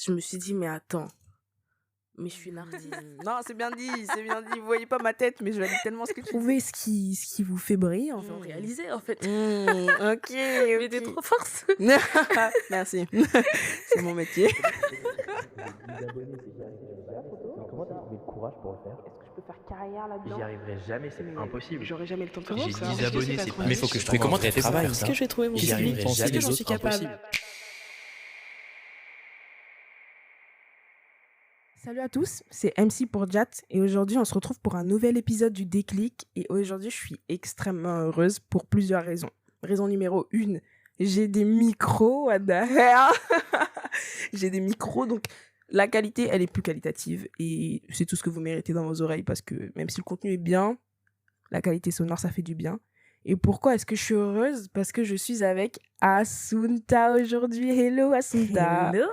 Je me suis dit: «Mais attends, mais je suis une artiste». Non, c'est bien dit, c'est bien dit. Vous voyez pas ma tête, mais je valide tellement ce que tu dis. Trouvez ce qui vous fait briller, en Faut fait. réaliser, en fait. OK, Mais t'es trop force. Merci. C'est mon métier. Comment t'as trouvé le courage pour le faire? Est-ce que je peux faire carrière là-dedans? J'y arriverai jamais, c'est Mais impossible. j'aurais jamais le temps de faire J'ai ça. 10 abonnés, c'est pas Mais faut que je trouve comment t'as fait pour faire Est-ce ça. que je vais trouver mon J'y style? arriverai Est-ce jamais, que j'en les suis autres, capable? impossible. Salut à tous, c'est MC pour Jat et aujourd'hui on se retrouve pour un nouvel épisode du Déclic et aujourd'hui je suis extrêmement heureuse pour plusieurs raisons. Raison numéro 1, j'ai des micros, what the hell. J'ai des micros donc la qualité elle est plus qualitative et c'est tout ce que vous méritez dans vos oreilles parce que même si le contenu est bien, la qualité sonore ça fait du bien. Et pourquoi est-ce que je suis heureuse? Parce que je suis avec Assunta aujourd'hui. Hello Assunta. Hello,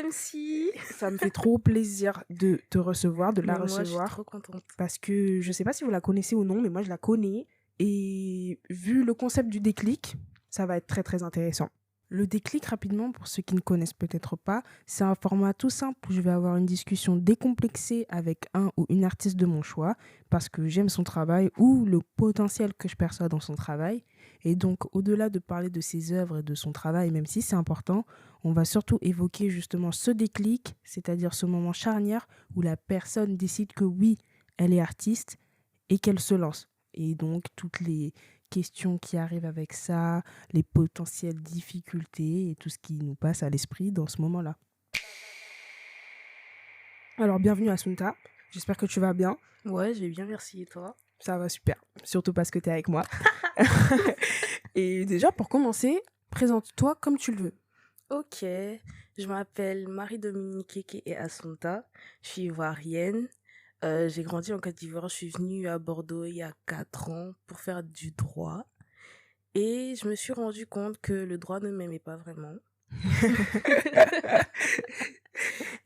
MC. Ça me fait trop plaisir de te recevoir, de la Mais moi, je suis recevoir. trop contente. Parce que je sais pas si vous la connaissez ou non, mais moi je la connais. Et vu le concept du déclic, ça va être très très intéressant. Le déclic, rapidement, pour ceux qui ne connaissent peut-être pas, c'est un format tout simple où je vais avoir une discussion décomplexée avec un ou une artiste de mon choix parce que j'aime son travail ou le potentiel que je perçois dans son travail. Et donc, au-delà de parler de ses œuvres et de son travail, même si c'est important, on va surtout évoquer justement ce déclic, c'est-à-dire ce moment charnière où la personne décide que oui, elle est artiste et qu'elle se lance. Et donc, toutes les questions qui arrivent avec ça, les potentielles difficultés et tout ce qui nous passe à l'esprit dans ce moment-là. Alors, bienvenue Assunta. J'espère que tu vas bien. Ouais, je vais bien, merci. Et toi? Ça va super. Surtout parce que tu es avec moi. Et déjà, pour commencer, présente-toi comme tu le veux. Ok, je m'appelle Marie-Dominique Keke et Assunta. Je suis ivoirienne. J'ai grandi en Côte d'Ivoire. Je suis venue à Bordeaux il y a 4 ans pour faire du droit. Et je me suis rendu compte que le droit ne m'aimait pas vraiment.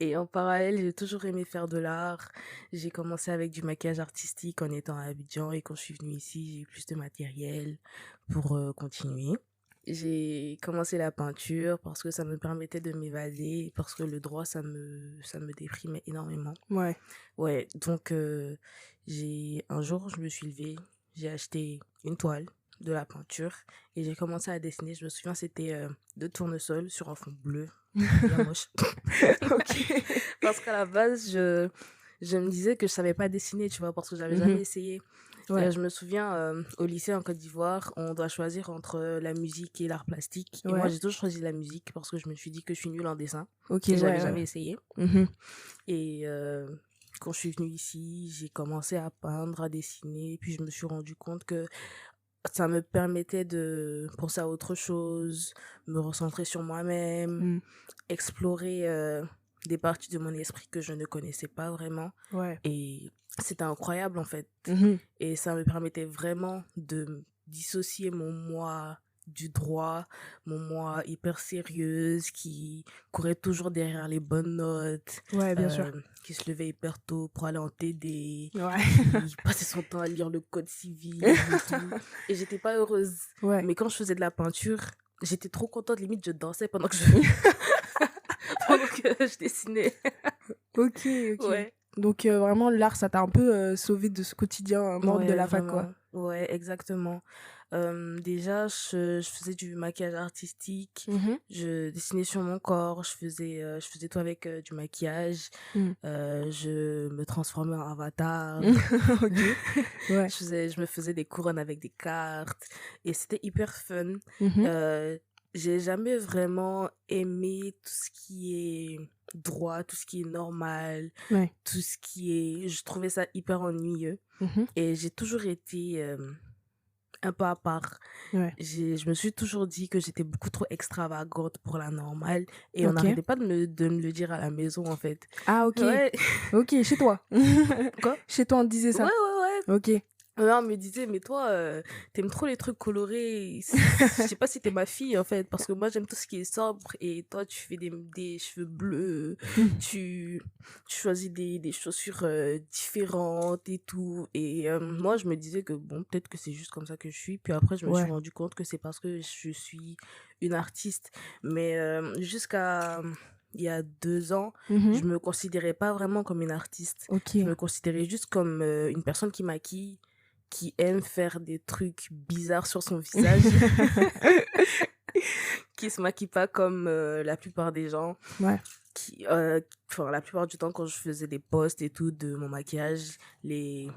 Et en parallèle, j'ai toujours aimé faire de l'art. J'ai commencé avec du maquillage artistique en étant à Abidjan. Et quand je suis venue ici, j'ai eu plus de matériel pour continuer. J'ai commencé la peinture parce que ça me permettait de m'évader, parce que le droit, ça me déprimait énormément. Ouais. Ouais, donc un jour, je me suis levée, j'ai acheté une toile, de la peinture, et j'ai commencé à dessiner. Je me souviens, c'était de tournesol sur un fond bleu, bien moche. Ok. Parce qu'à la base, je me disais que je savais pas dessiner, tu vois, parce que j'avais jamais essayé. Ouais. Et je me souviens, au lycée en Côte d'Ivoire, on doit choisir entre la musique et l'art plastique. Et Ouais. moi, j'ai toujours choisi la musique parce que je me suis dit que je suis nulle en dessin. Ok, Et ouais, j'avais ouais. jamais essayé. Mhm. Et quand je suis venue ici, j'ai commencé à peindre, à dessiner. Puis je me suis rendu compte que ça me permettait de penser à autre chose, me recentrer sur moi-même, Mm. explorer des parties de mon esprit que je ne connaissais pas vraiment. Ouais. Et c'était incroyable en fait. Mhm. Et ça me permettait vraiment de dissocier mon moi du droit, mon moi hyper sérieuse qui courait toujours derrière les bonnes notes, Ouais, bien sûr. qui se levait hyper tôt pour aller en TD, Ouais. qui passait son temps à lire le code civil et tout. Et j'étais pas heureuse. Ouais. Mais quand je faisais de la peinture, j'étais trop contente, limite je dansais pendant que pendant que je dessinais. Ok, ok. Ouais. Donc vraiment l'art ça t'a un peu sauvé de ce quotidien morte de Ouais, la fac quoi. vraiment. Ouais, exactement. Déjà, je faisais du maquillage artistique, Mhm. je dessinais sur mon corps, je faisais tout avec du maquillage, Mm. je me transformais en avatar, Ok. Ouais. je me faisais des couronnes avec des cartes, et c'était hyper fun. Mhm. J'ai jamais vraiment aimé tout ce qui est droit, tout ce qui est normal, Ouais. tout ce qui est... Je trouvais ça hyper ennuyeux. Mhm. Et j'ai toujours été un peu à part. Ouais. Je me suis toujours dit que j'étais beaucoup trop extravagante pour la normale. Et on Ok. n'arrêtait pas de me le dire à la maison, en fait. Ah ok. Ouais. Ok, chez toi. Quoi? Chez toi on te disait Ouais, ça. ouais, ouais. Ok. Alors, on me disait, mais toi, t'aimes trop les trucs colorés. Je sais pas si t'es ma fille, en fait, parce que moi, j'aime tout ce qui est sobre. Et toi, tu fais des cheveux bleus. Tu choisis des chaussures différentes et tout. Et moi, je me disais que, bon, peut-être que c'est juste comme ça que je suis. Puis après, je me suis Ouais. rendu compte que c'est parce que je suis une artiste. Mais jusqu'à il y a 2 ans, Mhm. je me considérais pas vraiment comme une artiste. Ok. Je me considérais juste comme une personne qui maquille, qui aime faire des trucs bizarres sur son visage, qui se maquille pas comme la plupart des gens. Ouais. Enfin, la plupart du temps, quand je faisais des posts et tout de mon maquillage, les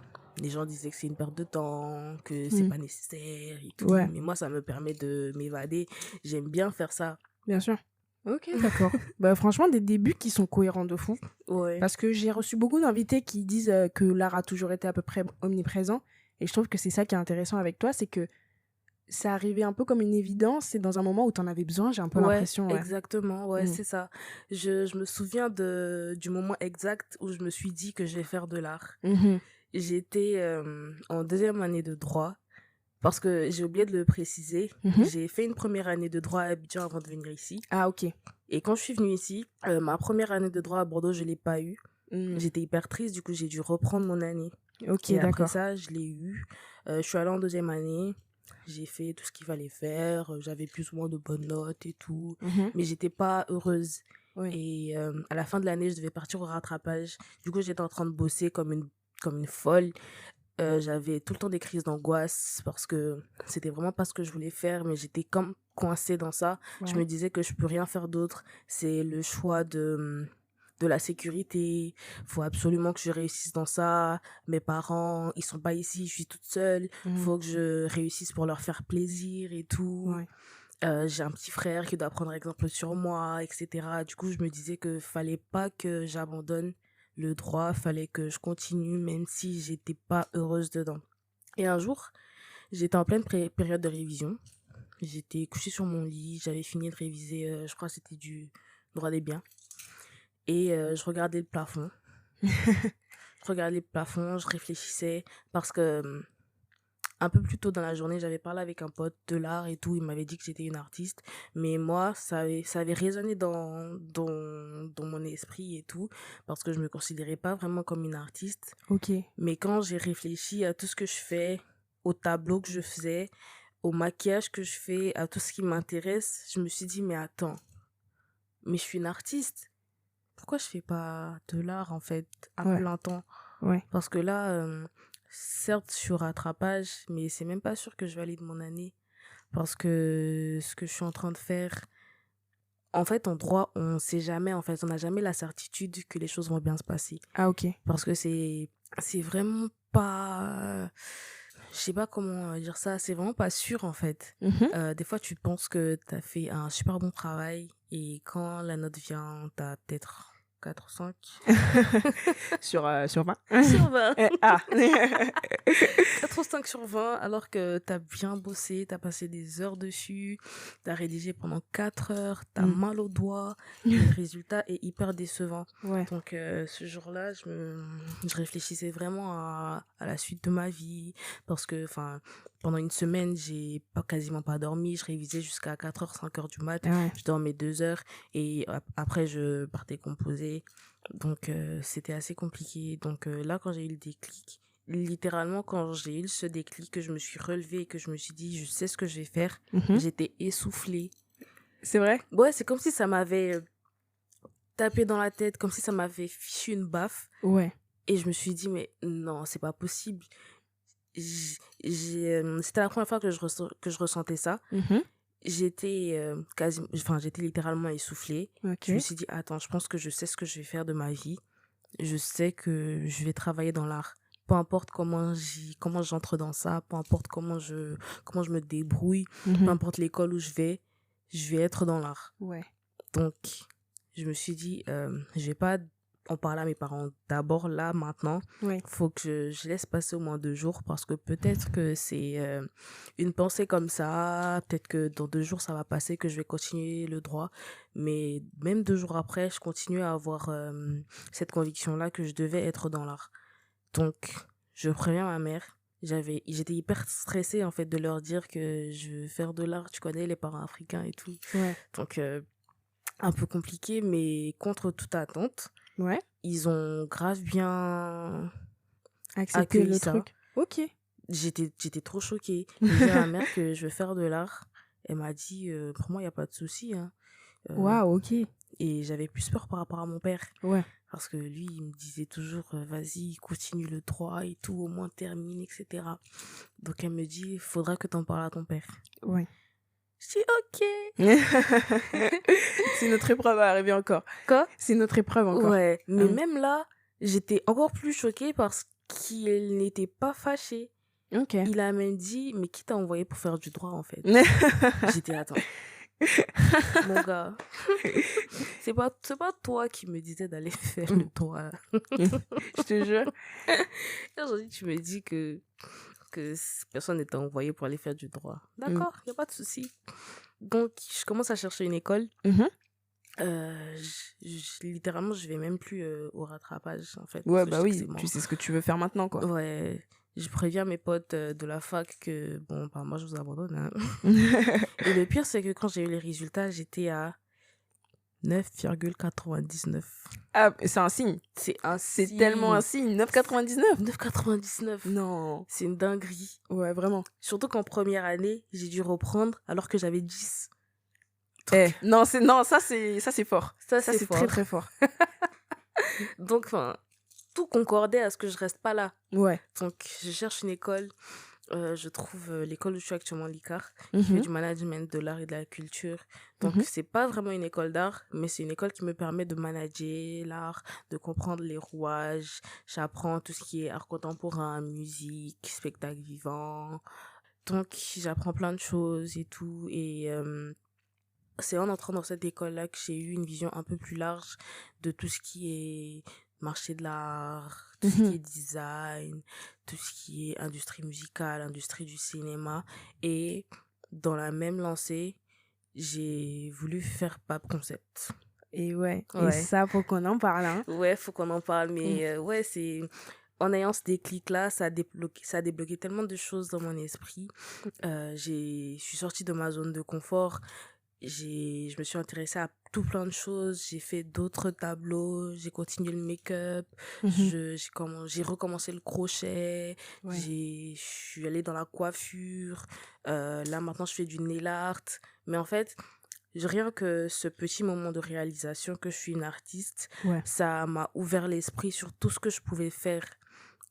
gens disaient que c'est une perte de temps, que c'est Mm. pas nécessaire et tout. Ouais. Mais moi, ça me permet de m'évader. J'aime bien faire ça. Bien sûr. Ok, d'accord. Bah, franchement, des débuts qui sont cohérents de fou. Ouais. Parce que j'ai reçu beaucoup d'invités qui disent que l'art a toujours été à peu près omniprésent. Et je trouve que c'est ça qui est intéressant avec toi, c'est que ça arrivait un peu comme une évidence et dans un moment où tu en avais besoin, j'ai un peu Ouais, l'impression. Ouais. exactement. Ouais, Mm. c'est ça. Je me souviens du moment exact où je me suis dit que je vais faire de l'art. Mhm. J'étais en 2e année de droit. Parce que j'ai oublié de le préciser, Mhm. j'ai fait une première année de droit à Abidjan avant de venir ici. Ah, ok. Et quand je suis venue ici, ma première année de droit à Bordeaux, je l'ai pas eue. Mm. J'étais hyper triste, du coup j'ai dû reprendre mon année. Ok, Et après d'accord. ça, je l'ai eue. Je suis allée en 2e année, j'ai fait tout ce qu'il fallait faire, j'avais plus ou moins de bonnes notes et tout, Mhm. mais j'étais pas heureuse. Oui. Et à la fin de l'année, je devais partir au rattrapage. Du coup, j'étais en train de bosser comme une folle. J'avais tout le temps des crises d'angoisse parce que c'était vraiment pas ce que je voulais faire, mais j'étais comme coincée dans ça. Je me Ouais. disais que je peux rien faire d'autre. C'est le choix de la sécurité. Faut absolument que je réussisse dans ça. Mes parents, ils sont pas ici, je suis toute seule. Mhm. Faut que je réussisse pour leur faire plaisir et tout. Ouais. J'ai un petit frère qui doit prendre exemple sur moi, etc. Du coup, je me disais que fallait pas que j'abandonne le droit, fallait que je continue même si j'étais pas heureuse dedans. Et un jour, j'étais en pleine période de révision. J'étais couchée sur mon lit, j'avais fini de réviser, je crois que c'était du droit des biens. Et je regardais le plafond. Je regardais le plafond, je réfléchissais parce que un peu plus tôt dans la journée, j'avais parlé avec un pote de l'art et tout. Il m'avait dit que j'étais une artiste. Mais moi, ça avait résonné dans mon esprit et tout. Parce que je me considérais pas vraiment comme une artiste. Ok. Mais quand j'ai réfléchi à tout ce que je fais, au tableau que je faisais, au maquillage que je fais, à tout ce qui m'intéresse, je me suis dit, mais attends, mais je suis une artiste. Pourquoi je fais pas de l'art, en fait, à Ouais. plein temps? Ouais. Parce que là, certes, je suis au rattrapage, mais c'est même pas sûr que je valide mon année. Parce que ce que je suis en train de faire, en fait, en droit, on sait jamais, en fait, on n'a jamais la certitude que les choses vont bien se passer. Ah, ok. Parce que c'est vraiment pas, je sais pas comment dire ça, c'est vraiment pas sûr, en fait. Mhm. Des fois, tu penses que t'as fait un super bon travail et quand la note vient, t'as peut-être 4 ou 5. sur 20. Sur 20. Ah. 4 ou 5 sur 20, alors que t'as bien bossé, t'as passé des heures dessus, t'as rédigé pendant 4 heures, t'as Mm. mal aux doigts, le résultat est hyper décevant. Ouais. Donc ce jour-là, je réfléchissais vraiment à la suite de ma vie, parce que pendant une semaine, j'ai quasiment pas dormi, je révisais jusqu'à 4 heures, 5 heures du mat, Ouais. je dormais 2 heures, et après je partais composer. Donc c'était assez compliqué. Donc là, quand j'ai eu le déclic, littéralement quand j'ai eu ce déclic, que je me suis relevée et que je me suis dit je sais ce que je vais faire, Mhm. j'étais essoufflée. C'est vrai? Ouais, c'est comme si ça m'avait tapé dans la tête, comme si ça m'avait fichu une baffe. Ouais. Et je me suis dit mais non, c'est pas possible. C'était la première fois que je ressentais ça. Mhm. J'étais j'étais littéralement essoufflée. Ok. Je me suis dit attends, je pense que je sais ce que je vais faire de ma vie. Je sais que je vais travailler dans l'art. Peu importe comment j'entre dans ça, peu importe comment je me débrouille, peu Mhm. importe l'école où je vais être dans l'art. Ouais. Donc, je me suis dit, je vais pas en parler à mes parents d'abord, là, maintenant. Ouais. Faut que je laisse passer au moins 2 jours parce que peut-être que c'est une pensée comme ça. Peut-être que dans 2 jours, ça va passer, que je vais continuer le droit. Mais même 2 jours après, je continue à avoir cette conviction-là que je devais être dans l'art. Donc, je préviens ma mère. J'étais hyper stressée, en fait, de leur dire que je veux faire de l'art. Tu connais les parents africains et tout. Ouais. Donc, un peu compliqué, mais contre toute attente. Ouais. Ils ont grave bien Accepter accueilli le ça. truc. Ok. J'étais trop choquée. J'ai dit à ma mère que je veux faire de l'art. Elle m'a dit, pour moi, il n'y a pas de souci. Hein. Waouh, ok. Et j'avais plus peur par rapport à mon père. Ouais. Parce que lui, il me disait toujours, vas-y, continue le droit et tout, au moins termine, etc. Donc elle me dit, faudra que t'en parles à ton père. Ouais. Je dis, ok. C'est notre épreuve à arriver encore. Quoi? C'est notre épreuve encore. Ouais, mais Hum. même là, j'étais encore plus choquée parce qu'il n'était pas fâché. Ok. Il a même dit, mais qui t'a envoyé pour faire du droit, en fait? J'étais, attends. Mon gars, c'est pas toi qui me disais d'aller faire le droit. Je te jure. Et aujourd'hui, tu me dis que personne n'était envoyé pour aller faire du droit. D'accord, y a pas de souci. Donc, je commence à chercher une école. Mhm. Littéralement, je vais même plus au rattrapage, en fait. Ouais, parce que bah je sais que oui, c'est mort. tu sais ce que tu veux faire maintenant, quoi. Ouais, je préviens mes potes de la fac que, bon, bah, moi, je vous abandonne. Hein. Et le pire, c'est que quand j'ai eu les résultats, j'étais à 9,99. Ah, c'est un signe. C'est un C'est signe. tellement un signe. 9,99. 9,99. Non. C'est une dinguerie. Ouais, vraiment. Surtout qu'en première année, j'ai dû reprendre alors que j'avais 10. Non, ça c'est fort. Ça, Ça c'est c'est fort. très très fort. Donc, enfin, tout concordait à ce que je reste pas là. Ouais. Donc, je cherche une école. Je trouve l'école où je suis actuellement, l'ICAR, qui fait Mhm. du management de l'art et de la culture. Donc, Mhm. c'est pas vraiment une école d'art, mais c'est une école qui me permet de manager l'art, de comprendre les rouages. J'apprends tout ce qui est art contemporain, musique, spectacle vivant. Donc, j'apprends plein de choses et tout. Et c'est en entrant dans cette école-là que j'ai eu une vision un peu plus large de tout ce qui est marché de l'art, tout ce qui est design, tout ce qui est industrie musicale, industrie du cinéma. Et dans la même lancée, j'ai voulu faire Pape Concept. Et ouais. Et Ouais. ça, faut qu'on en parle, hein. Ouais, faut qu'on en parle, mais ouais, c'est... En ayant ce déclic-là, ça a débloqué tellement de choses dans mon esprit. Je suis sortie de ma zone de confort. Je me suis intéressée à tout plein de choses. J'ai fait d'autres tableaux. J'ai continué le make-up. Mhm. J'ai recommencé le crochet. Ouais. Je suis allée dans la coiffure. Là, maintenant, je fais du nail art. Mais en fait, rien que ce petit moment de réalisation que je suis une artiste, Ouais. ça m'a ouvert l'esprit sur tout ce que je pouvais faire.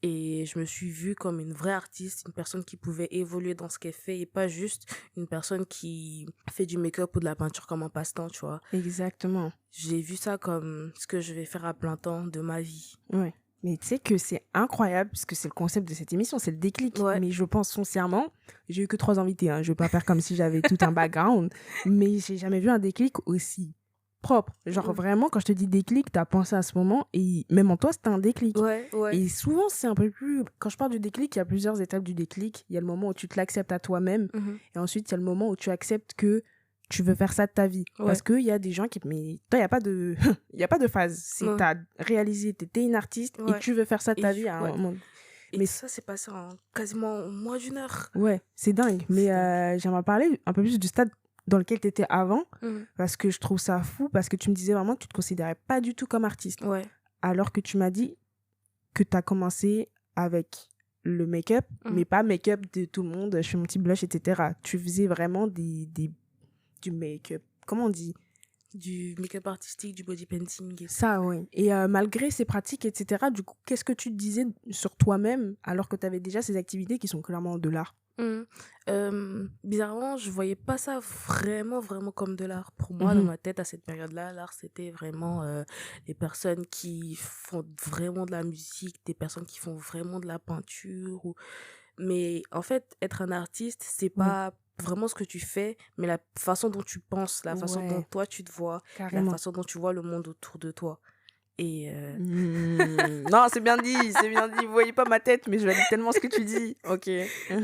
Et je me suis vue comme une vraie artiste, une personne qui pouvait évoluer dans ce qu'elle fait et pas juste une personne qui fait du make-up ou de la peinture comme un passe-temps, tu vois. Exactement. J'ai vu ça comme ce que je vais faire à plein temps de ma vie. Ouais. Mais tu sais que c'est incroyable, parce que c'est le concept de cette émission, c'est le déclic. Ouais. Mais je pense foncièrement, j'ai eu que 3 invités, hein. Je vais pas faire comme si j'avais tout un background, mais j'ai jamais vu un déclic aussi propre. Genre vraiment, quand je te dis déclic, t'as pensé à ce moment, et même en toi, c'était un déclic. Ouais, ouais. Et souvent, c'est un peu plus... Quand je parle du déclic, il y a plusieurs étapes du déclic. Il y a le moment où tu te l'acceptes à toi-même, Mhm. et ensuite, il y a le moment où tu acceptes que tu veux faire ça de ta vie. Ouais. Parce qu'il y a des gens qui... Mais toi, il n'y a pas de... Il y a pas de phase. C'est Ouais. t'as réalisé, t'étais une artiste, et Ouais. tu veux faire ça de ta Et vie à un ouais. moment. Et Mais ça s'est passé en quasiment moins d'une heure. Ouais, c'est dingue. Mais j'aimerais parler un peu plus du stade dans lequel tu étais avant, Mhm. parce que je trouve ça fou, parce que tu me disais vraiment que tu te considérais pas du tout comme artiste. Ouais. Alors que tu m'as dit que tu as commencé avec le make-up, mais pas make-up de tout le monde, je fais mon petit blush, etc. Tu faisais vraiment du make-up. Comment on dit? Du make-up artistique, du body painting. Et Ça, oui. Et malgré ces pratiques, etc., du coup, qu'est-ce que tu te disais sur toi-même alors que tu avais déjà ces activités qui sont clairement de l'art? Bizarrement, je voyais pas ça vraiment comme de l'art. Pour moi, dans ma tête, à cette période-là, l'art, c'était vraiment les personnes qui font vraiment de la musique, des personnes qui font vraiment de la peinture. Mais en fait, être un artiste, c'est pas vraiment ce que tu fais, mais la façon dont tu penses, la façon dont toi tu te vois, Carrément. la façon dont tu vois le monde autour de toi. Et Non, c'est bien dit, c'est bien dit. Vous voyez pas ma tête, mais je valide tellement ce que tu dis. Ok.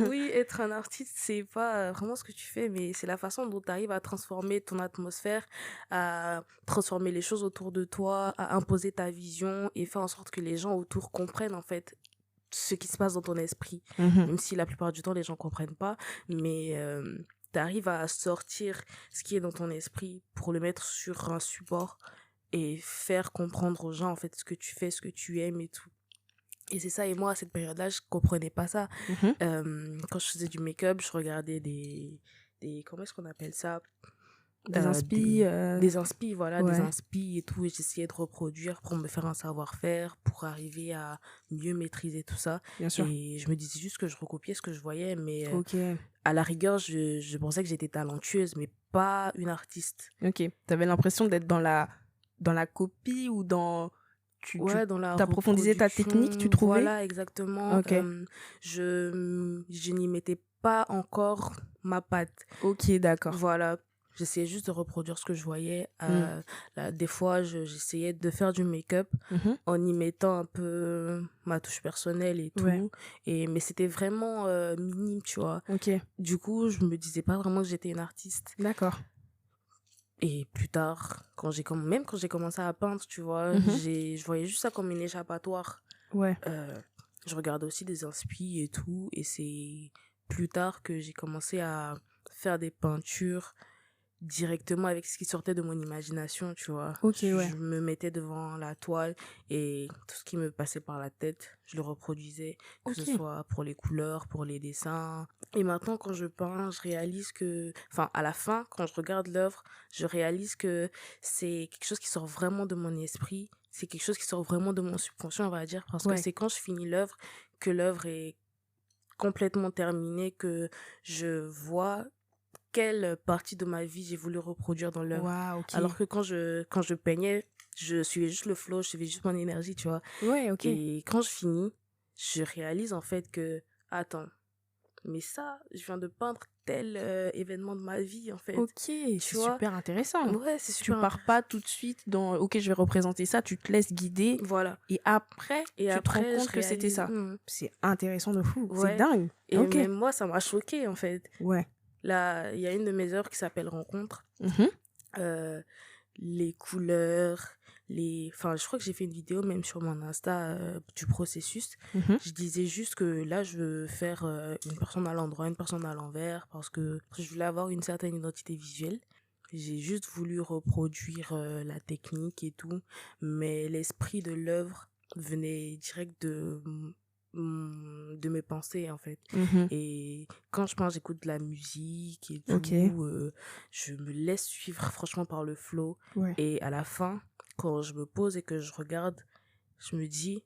oui, être un artiste, c'est pas vraiment ce que tu fais, mais c'est la façon dont tu arrives à transformer ton atmosphère, à transformer les choses autour de toi, à imposer ta vision et faire en sorte que les gens autour comprennent en fait ce qui se passe dans ton esprit. Même si la plupart du temps, les gens comprennent pas, mais tu arrives à sortir ce qui est dans ton esprit pour le mettre sur un support et faire comprendre aux gens en fait ce que tu fais, ce que tu aimes et tout. Et c'est ça, et moi à cette période-là, je comprenais pas ça. Quand je faisais du make-up, je regardais des comment est-ce qu'on appelle ça? Des inspi. des inspi, voilà, des Ouais. inspi et tout. Et j'essayais de reproduire pour me faire un savoir-faire, pour arriver à mieux maîtriser tout ça. Bien sûr. Et je me disais juste que je recopiais ce que je voyais, mais Ok. à la rigueur, je pensais que j'étais talentueuse, mais pas une artiste. Ok. T'avais l'impression d'être dans la copie ou dans... Tu Ouais, dans la t'approfondissais ta technique, tu reproduction, trouvais? voilà, exactement. Ok. Je n'y mettais pas encore ma patte. Ok, d'accord. Voilà, j'essayais juste de reproduire ce que je voyais. Des fois, j'essayais de faire du make-up Mhm. en y mettant un peu ma touche personnelle et tout. Ouais. Mais c'était vraiment minime, tu vois. Ok. Du coup, je me disais pas vraiment que j'étais une artiste. D'accord. Et plus tard, même quand j'ai commencé à peindre, tu vois, Mhm. je voyais juste ça comme une échappatoire. Ouais. Je regardais aussi des inspi et tout. Et c'est plus tard que j'ai commencé à faire des peintures directement avec ce qui sortait de mon imagination, tu vois. Ok, Je ouais. me mettais devant la toile et tout ce qui me passait par la tête, je le reproduisais, que ce Ok. soit pour les couleurs, pour les dessins. Et maintenant, quand je peins, je réalise que, enfin, à la fin, quand je regarde l'œuvre, je réalise que c'est quelque chose qui sort vraiment de mon esprit, c'est quelque chose qui sort vraiment de mon subconscient, on va dire, parce que Ouais. c'est quand je finis l'œuvre que l'œuvre est complètement terminée, que je vois quelle partie de ma vie j'ai voulu reproduire dans l'œuvre. Waouh, ok. Alors que quand je peignais, je suivais juste le flow, je suivais juste mon énergie, tu vois. Ouais, ok. Et quand je finis, je réalise en fait que, attends, mais ça, je viens de peindre tel événement de ma vie, en fait. Ok, c'est Tu vois? super intéressant. Ouais, c'est Tu super pars pas tout de suite dans ok, je vais représenter ça, tu te laisses guider Voilà. et après Et tu te rends après, compte je que c'était réalise. ça. C'est intéressant de fou, c'est Ouais. dingue. Et Ok. même moi, ça m'a choquée, en fait. Ouais. Là, il y a une de mes œuvres qui s'appelle Rencontre. Mhm. euh, les couleurs, enfin, je crois que j'ai fait une vidéo même sur mon Insta du processus. Mhm. Je disais juste que là, je veux faire une personne à l'endroit, une personne à l'envers, parce que je voulais avoir une certaine identité visuelle. J'ai juste voulu reproduire la technique et tout, mais l'esprit de l'œuvre venait direct de mes pensées, en fait. Mhm. Et quand je peins, j'écoute de la musique et tout. Ok. Je me laisse suivre franchement par le flow. Ouais. Et à la fin, quand je me pose et que je regarde, je me dis,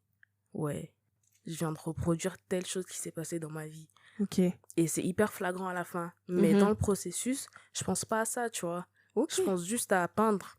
ouais, je viens de reproduire telle chose qui s'est passée dans ma vie. Ok. Et c'est hyper flagrant à la fin. Mais Mhm. dans le processus, je pense pas à ça, tu vois. Ok. Je pense juste à peindre.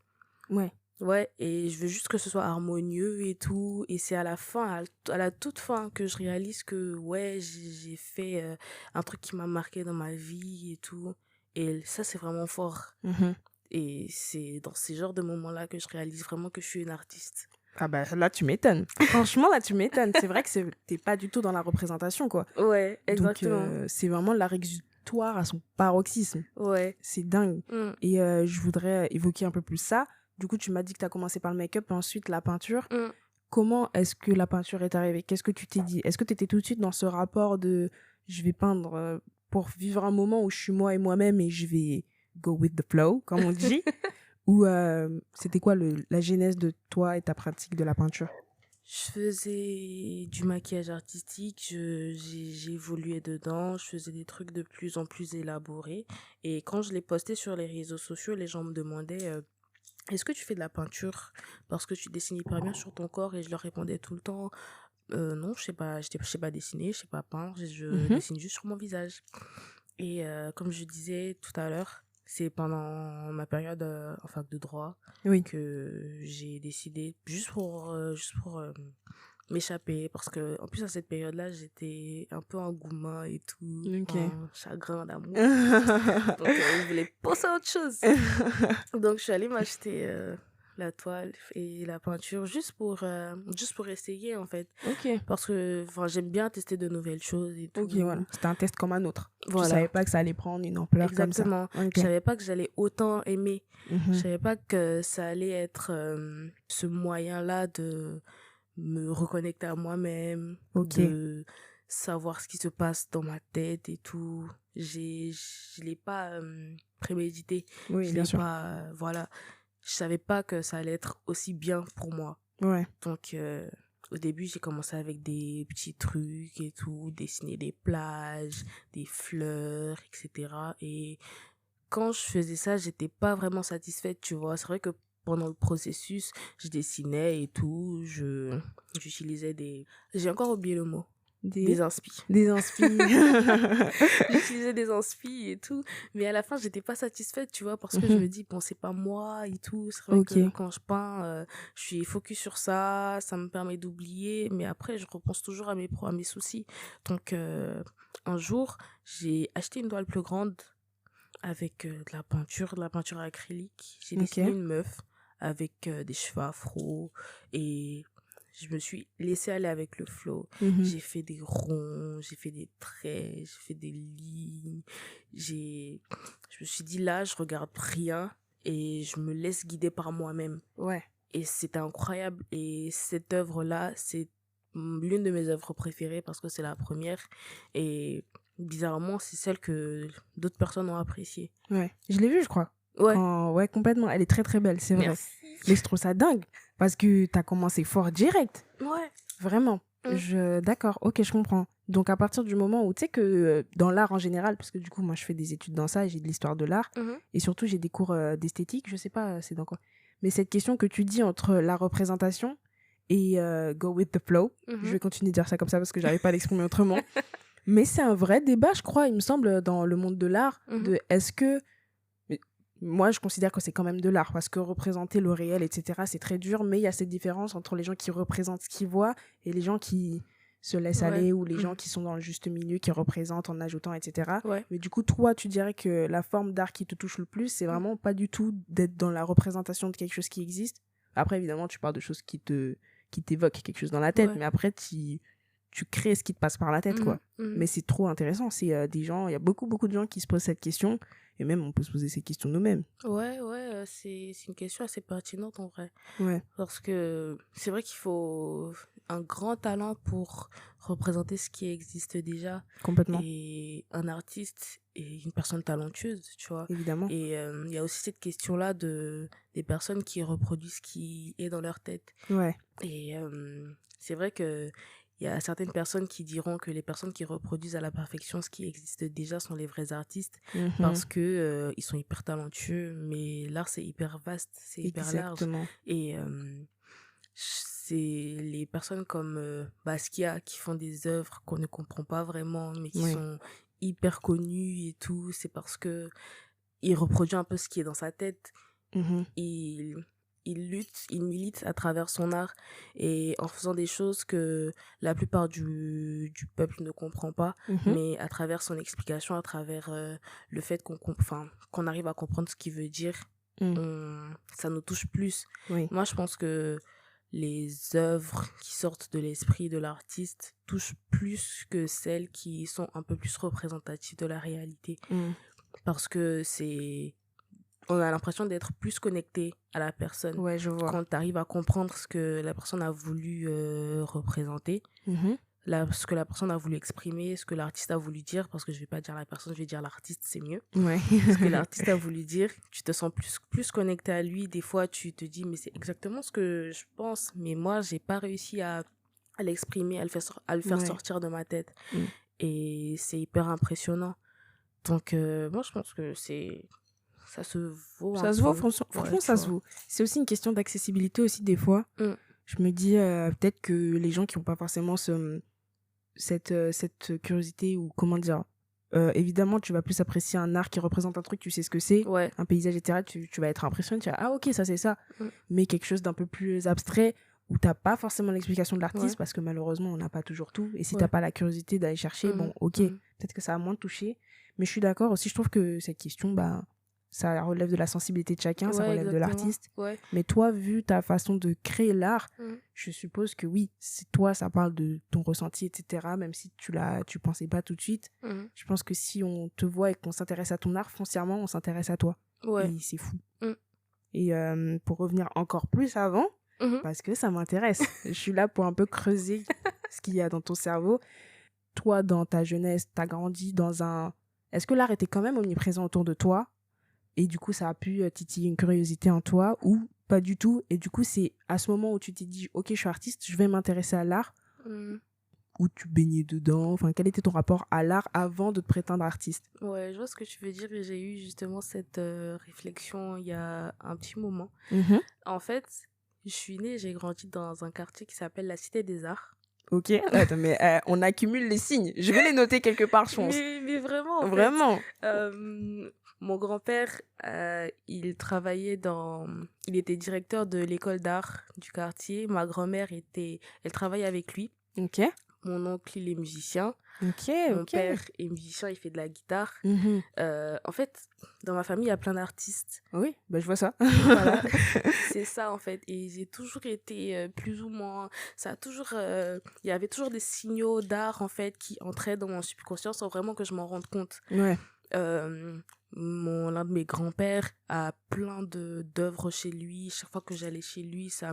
Ouais. Ouais, et je veux juste que ce soit harmonieux et tout. Et c'est à la fin, à la toute fin, que je réalise que, ouais, j'ai fait un truc qui m'a marqué dans ma vie et tout. Et ça, c'est vraiment fort. Mhm. Et c'est dans ces genres de moments-là que je réalise vraiment que je suis une artiste. Ah bah là tu m'étonnes. Franchement là tu m'étonnes. C'est vrai que t'es pas du tout dans la représentation quoi. Ouais, Donc exactement. c'est vraiment l'art exutoire à son paroxysme. Ouais. C'est dingue. Mm. Et je voudrais évoquer un peu plus ça. Du coup, tu m'as dit que tu as commencé par le make-up et ensuite la peinture. Mm. Comment est-ce que la peinture est arrivée? Qu'est-ce que tu t'es dit? Est-ce que tu étais tout de suite dans ce rapport de je vais peindre pour vivre un moment où je suis moi et moi-même et je vais go with the flow, comme on dit? Ou c'était quoi la genèse de toi et ta pratique de la peinture? Je faisais du maquillage artistique, j'ai évolué dedans, je faisais des trucs de plus en plus élaborés. Et quand je les postais sur les réseaux sociaux, les gens me demandaient est-ce que tu fais de la peinture parce que tu dessines hyper bien sur ton corps? Et je leur répondais tout le temps non, je sais pas dessiner, je sais pas peindre, je Mhm. dessine juste sur mon visage. Et comme je disais tout à l'heure, c'est pendant ma période en fac de droit Oui. que j'ai décidé, juste pour m'échapper, parce que en plus à cette période-là, j'étais un peu en gourmand et tout, Ok. en chagrin d'amour. Donc je voulais penser à autre chose. Donc je suis allée m'acheter la toile et la peinture juste pour essayer en fait, Ok. parce que enfin j'aime bien tester de nouvelles choses et tout. Ok, voilà. C'était un test comme un autre. Tu Voilà. savais pas que ça allait prendre une ampleur Exactement. comme ça. Ok. Je savais pas que j'allais autant aimer. Je Mhm. savais pas que ça allait être ce moyen-là de me reconnecter à moi-même, Ok. de savoir ce qui se passe dans ma tête et tout. Je l'ai pas prémédité. Oui, Je bien l'ai sûr. pas, voilà. Je savais pas que ça allait être aussi bien pour moi. Ouais. Donc, au début, j'ai commencé avec des petits trucs et tout, dessiner des plages, des fleurs, etc. Et quand je faisais ça, j'étais pas vraiment satisfaite, tu vois. C'est vrai que pendant le processus, je dessinais et tout, j'utilisais des... J'ai encore oublié le mot. Des inspi. Des inspi. J'utilisais des inspi et tout, mais à la fin, j'étais pas satisfaite, tu vois, parce que je me dis, bon, c'est pas moi et tout. C'est vrai que Ok. quand je peins, je suis focus sur ça, ça me permet d'oublier, mais après, je repense toujours à mes soucis. Donc, un jour, j'ai acheté une toile plus grande avec de la peinture acrylique. J'ai Ok. dessiné une meuf avec des cheveux afro et je me suis laissée aller avec le flow. Mhm. J'ai fait des ronds, j'ai fait des traits, j'ai fait des lignes. Je me suis dit là, je regarde rien et je me laisse guider par moi-même. Ouais. Et c'était incroyable. Et cette œuvre-là, c'est l'une de mes œuvres préférées parce que c'est la première. Et bizarrement, c'est celle que d'autres personnes ont appréciée. Ouais. Je l'ai vue, je crois. Ouais. Ouais, complètement. Elle est très très belle, c'est vrai. Merci. Mais je trouve ça dingue parce que t'as commencé fort direct. Ouais. Vraiment. D'accord, ok, je comprends. Donc à partir du moment où tu sais que dans l'art en général, parce que du coup moi je fais des études dans ça, j'ai de l'histoire de l'art et surtout j'ai des cours d'esthétique, je sais pas c'est dans quoi. Mais cette question que tu dis entre la représentation et go with the flow, je vais continuer de dire ça comme ça parce que j'arrive pas à l'exprimer autrement. Mais c'est un vrai débat, je crois, il me semble, dans le monde de l'art, de est-ce que moi, je considère que c'est quand même de l'art parce que représenter le réel, etc., c'est très dur, mais il y a cette différence entre les gens qui représentent ce qu'ils voient et les gens qui se laissent aller ou les gens qui sont dans le juste milieu, qui représentent en ajoutant, etc. Ouais. Mais du coup, toi, tu dirais que la forme d'art qui te touche le plus, c'est vraiment pas du tout d'être dans la représentation de quelque chose qui existe. Après, évidemment, tu parles de choses qui t'évoquent quelque chose dans la tête, mais après, tu crées ce qui te passe par la tête, quoi. Mais c'est trop intéressant. C'est des gens, il y a beaucoup, beaucoup de gens qui se posent cette question. Et même, on peut se poser ces questions nous-mêmes. Ouais, c'est une question assez pertinente en vrai. Ouais. Parce que c'est vrai qu'il faut un grand talent pour représenter ce qui existe déjà. Complètement. Et un artiste est une personne talentueuse, tu vois. Évidemment. Et il y a aussi cette question-là des personnes qui reproduisent ce qui est dans leur tête. Ouais. Et c'est vrai que il y a certaines personnes qui diront que les personnes qui reproduisent à la perfection ce qui existe déjà sont les vrais artistes parce que ils sont hyper talentueux, mais l'art c'est hyper vaste, c'est hyper large. Et c'est les personnes comme Basquiat qui font des œuvres qu'on ne comprend pas vraiment, mais qui sont hyper connues et tout. C'est parce que il reproduit un peu ce qui est dans sa tête. Il lutte, il milite à travers son art et en faisant des choses que la plupart du peuple ne comprend pas, mais à travers son explication, à travers le fait qu'on arrive à comprendre ce qu'il veut dire, ça nous touche plus. Moi, je pense que les œuvres qui sortent de l'esprit de l'artiste touchent plus que celles qui sont un peu plus représentatives de la réalité. Parce que on a l'impression d'être plus connecté à la personne. Ouais, je vois. Quand tu arrives à comprendre ce que la personne a voulu représenter, ce que la personne a voulu exprimer, ce que l'artiste a voulu dire, parce que je vais pas dire la personne, je vais dire l'artiste, c'est mieux. Ouais. Ce que l'artiste a voulu dire, tu te sens plus connecté à lui. Des fois, tu te dis, mais c'est exactement ce que je pense, mais moi, j'ai pas réussi à l'exprimer, à le faire sortir de ma tête. Et c'est hyper impressionnant. Donc, moi, je pense que ça se vaut. Ça se vaut, franchement, ça se vaut. C'est aussi une question d'accessibilité aussi des fois. Je me dis peut-être que les gens qui n'ont pas forcément cette curiosité ou comment dire, évidemment tu vas plus apprécier un art qui représente un truc, tu sais ce que c'est, un paysage, etc. Tu vas être impressionné, tu vas ah ok ça c'est ça. Mais quelque chose d'un peu plus abstrait où t'as pas forcément l'explication de l'artiste parce que malheureusement on n'a pas toujours tout et si t'as pas la curiosité d'aller chercher, bon ok, peut-être que ça a moins touché. Mais je suis d'accord aussi, je trouve que cette question, ça relève de la sensibilité de chacun, ça relève de l'artiste. Mais toi, vu ta façon de créer l'art, je suppose que oui, c'est toi, ça parle de ton ressenti, etc. Même si tu pensais pas tout de suite. Je pense que si on te voit et qu'on s'intéresse à ton art, foncièrement, on s'intéresse à toi. Et c'est fou. Et pour revenir encore plus avant, parce que ça m'intéresse, je suis là pour un peu creuser ce qu'il y a dans ton cerveau. Toi, dans ta jeunesse, t'as grandi dans un... Est-ce que l'art était quand même omniprésent autour de toi ? Et du coup, ça a pu titiller une curiosité en toi ou pas du tout. Et du coup, c'est à ce moment où tu t'es dit, ok, je suis artiste, je vais m'intéresser à l'art. où tu baignais dedans? Enfin, quel était ton rapport à l'art avant de te prétendre artiste? Ouais, je vois ce que tu veux dire et j'ai eu justement cette réflexion il y a un petit moment. Mhm. En fait, je suis née, j'ai grandi dans un quartier qui s'appelle la Cité des Arts. Ok, attends, mais on accumule les signes. Je vais les noter quelque part, je pense. Mais vraiment, en fait, Vraiment. mon grand-père, il était directeur de l'école d'art du quartier. Ma grand-mère elle travaillait avec lui. Ok, Mon oncle, il est musicien. ok, Mon ok. père est musicien, il fait de la guitare. Mhm. En fait, dans ma famille, il y a plein d'artistes. Oui, bah, je vois ça. Voilà, c'est ça en fait. Et j'ai toujours été plus ou moins. Il y avait toujours des signaux d'art en fait qui entraient dans mon subconscient sans vraiment que je m'en rende compte. Ouais. L'un de mes grands-pères a plein d'œuvres chez lui. Chaque fois que j'allais chez lui, ça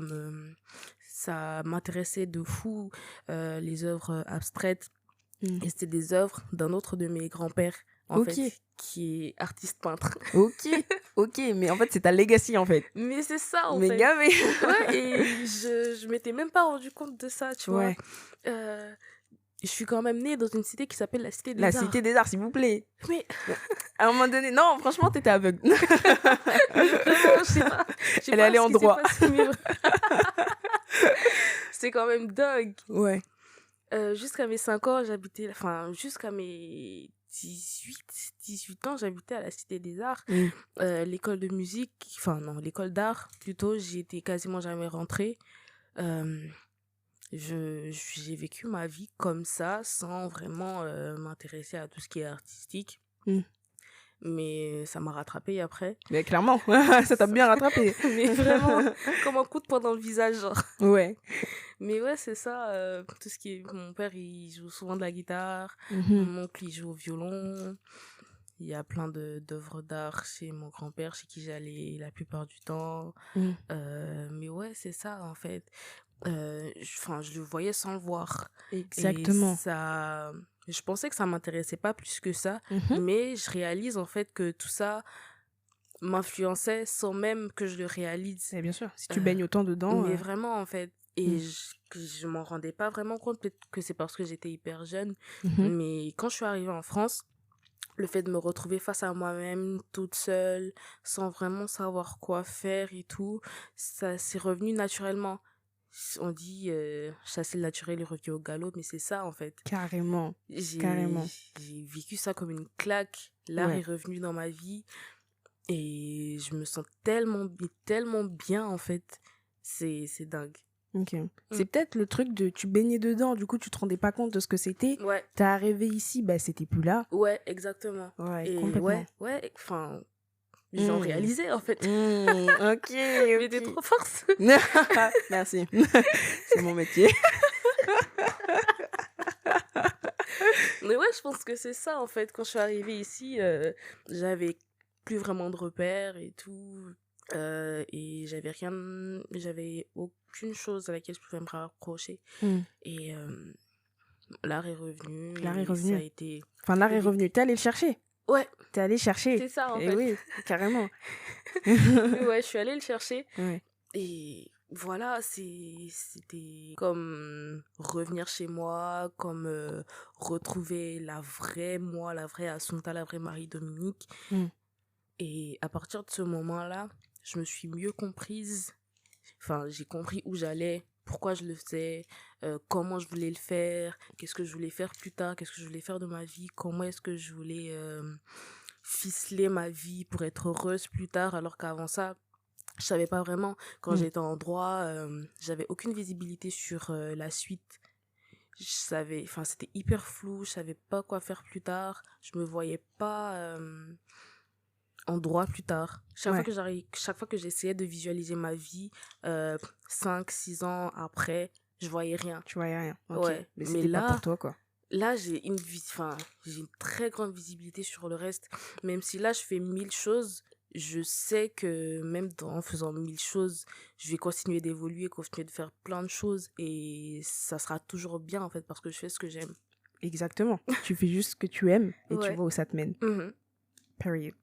m'intéressait de fou, les œuvres abstraites. Et c'était des œuvres d'un autre de mes grands-pères, en fait, qui est artiste peintre. Ok, ok, mais en fait, c'est ta legacy, en fait. Mais c'est ça, en Mais fait. gavé. Ouais, et je m'étais même pas rendu compte de ça, tu Ouais. vois. Je suis quand même née dans une cité qui s'appelle la Cité des La Arts. Cité des Arts, s'il vous plaît. Mais À un moment donné, non, franchement, t'étais aveugle. vraiment, je sais pas Elle est allée ce en qui s'est droit. passé, mais c'est quand même dingue. Ouais. Jusqu'à mes 5 ans, jusqu'à mes 18 ans, j'habitais à la Cité des Arts. L'école de musique, l'école d'art plutôt, j'y étais quasiment jamais rentrée. J'ai vécu ma vie comme ça, sans vraiment m'intéresser à tout ce qui est artistique. Mais ça m'a rattrapée après. Mais clairement, ça t'a bien rattrapé. Mais vraiment, comme un coup de poing dans le visage, genre. Ouais. Mais ouais, c'est ça. Tout ce qui est... Mon père, il joue souvent de la guitare. Mhm. Mon oncle, il joue au violon. Il y a plein d'œuvres d'art chez mon grand-père, chez qui j'allais la plupart du temps. Mais ouais, c'est ça, en fait. Je le voyais sans le voir. Exactement. Et ça... Je pensais que ça m'intéressait pas plus que ça. Mhm. Mais je réalise, en fait, que tout ça m'influençait sans même que je le réalise. Et bien sûr, si tu baignes autant dedans. Mais vraiment, en fait. Et je m'en rendais pas vraiment compte, peut-être que c'est parce que j'étais hyper jeune. Mais quand je suis arrivée en France, le fait de me retrouver face à moi-même, toute seule, sans vraiment savoir quoi faire et tout, ça s'est revenu naturellement. On dit chasser le naturel et revient au galop, mais c'est ça en fait. Carrément. J'ai vécu ça comme une claque. L'art est revenu dans ma vie et je me sens tellement bien en fait. C'est dingue. Ok. C'est peut-être le truc de tu baignais dedans, du coup tu te rendais pas compte de ce que c'était. Ouais. T'es arrivé ici, bah c'était plus là. Ouais, exactement. Ouais, et complètement. ouais, enfin, j'en réalisais en fait. Ok. Mais t'es trop force. Merci. C'est mon métier. Mais ouais, je pense que c'est ça en fait. Quand je suis arrivée ici, j'avais plus vraiment de repères et tout. Et j'avais aucune chose à laquelle je pouvais me raccrocher. Et l'art est revenu. L'art est revenu. Ça a été... Enfin, l'art est revenu. T'es allé le chercher. Ouais. T'es allé chercher. C'est ça en et fait. Oui, carrément. Ouais, je suis allée le chercher. Ouais. Et voilà, c'était comme revenir chez moi, comme retrouver la vraie moi, la vraie Assunta, la vraie Marie-Dominique. Et à partir de ce moment-là, je me suis mieux comprise. Enfin, j'ai compris où j'allais, pourquoi je le faisais, comment je voulais le faire, qu'est-ce que je voulais faire plus tard, qu'est-ce que je voulais faire de ma vie, comment est-ce que je voulais ficeler ma vie pour être heureuse plus tard, alors qu'avant ça, je savais pas vraiment. Quand j'étais en droit, j'avais aucune visibilité sur la suite. C'était hyper flou, je savais pas quoi faire plus tard, je me voyais pas en droit plus tard. Chaque fois que j'essayais de visualiser ma vie 5-6 ans après, je voyais rien. Tu voyais rien. Okay. Ouais, mais là, pas pour toi, quoi. Là, j'ai une très grande visibilité sur le reste. Même si là, je fais 1000 choses, je sais que même en faisant 1000 choses, je vais continuer d'évoluer, continuer de faire plein de choses et ça sera toujours bien, en fait, parce que je fais ce que j'aime. Exactement. Tu fais juste ce que tu aimes et tu vois où ça te mène. Period.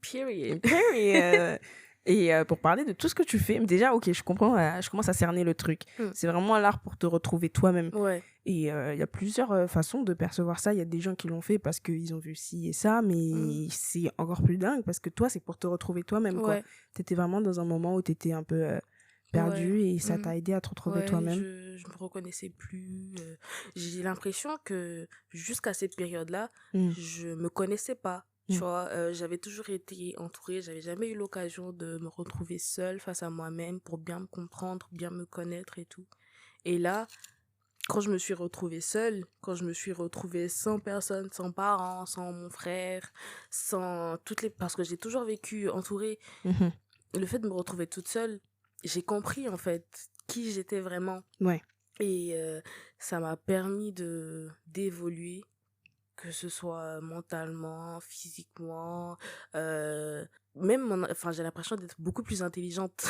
Et pour parler de tout ce que tu fais, déjà, ok, je comprends, je commence à cerner le truc. C'est vraiment l'art pour te retrouver toi-même. Ouais. Et il y a plusieurs façons de percevoir ça. Il y a des gens qui l'ont fait parce qu'ils ont vu ci et ça, mais c'est encore plus dingue parce que toi, c'est pour te retrouver toi-même. Ouais. Tu étais vraiment dans un moment où tu étais un peu perdu et ça t'a aidé à te retrouver toi-même. Je me reconnaissais plus. J'ai l'impression que jusqu'à cette période-là, je me connaissais pas. Tu vois, j'avais toujours été entourée, j'avais jamais eu l'occasion de me retrouver seule face à moi-même pour bien me comprendre, bien me connaître et tout. Et là, quand je me suis retrouvée seule, quand je me suis retrouvée sans personne, sans parents, sans mon frère, sans toutes les... Parce que j'ai toujours vécu entourée. Le fait de me retrouver toute seule, j'ai compris en fait qui j'étais vraiment. Ouais. Et ça m'a permis d'évoluer, que ce soit mentalement, physiquement, même j'ai l'impression d'être beaucoup plus intelligente.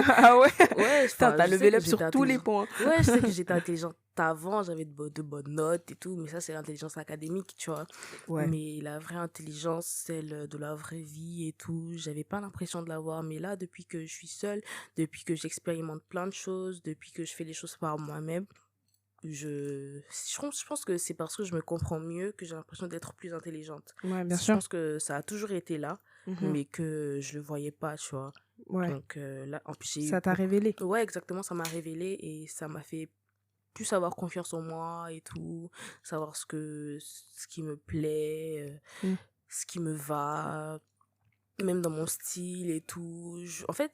Ah ouais? Ouais, T'as levé up sur tous les points. Ouais, je sais que j'étais intelligente avant, j'avais de bonnes notes et tout, mais ça c'est l'intelligence académique, tu vois. Ouais. Mais la vraie intelligence, celle de la vraie vie et tout, j'avais pas l'impression de l'avoir. Mais là, depuis que je suis seule, depuis que j'expérimente plein de choses, depuis que je fais les choses par moi-même, je pense que c'est parce que je me comprends mieux que j'ai l'impression d'être plus intelligente. Ouais, bien Je sûr. pense que ça a toujours été là, mais que je le voyais pas, tu vois. Ouais. Donc là, en plus, ça t'a révélé. Ouais, exactement, ça m'a révélé et ça m'a fait plus avoir confiance en moi et tout, savoir ce qui me plaît, ce qui me va, même dans mon style et tout. En fait,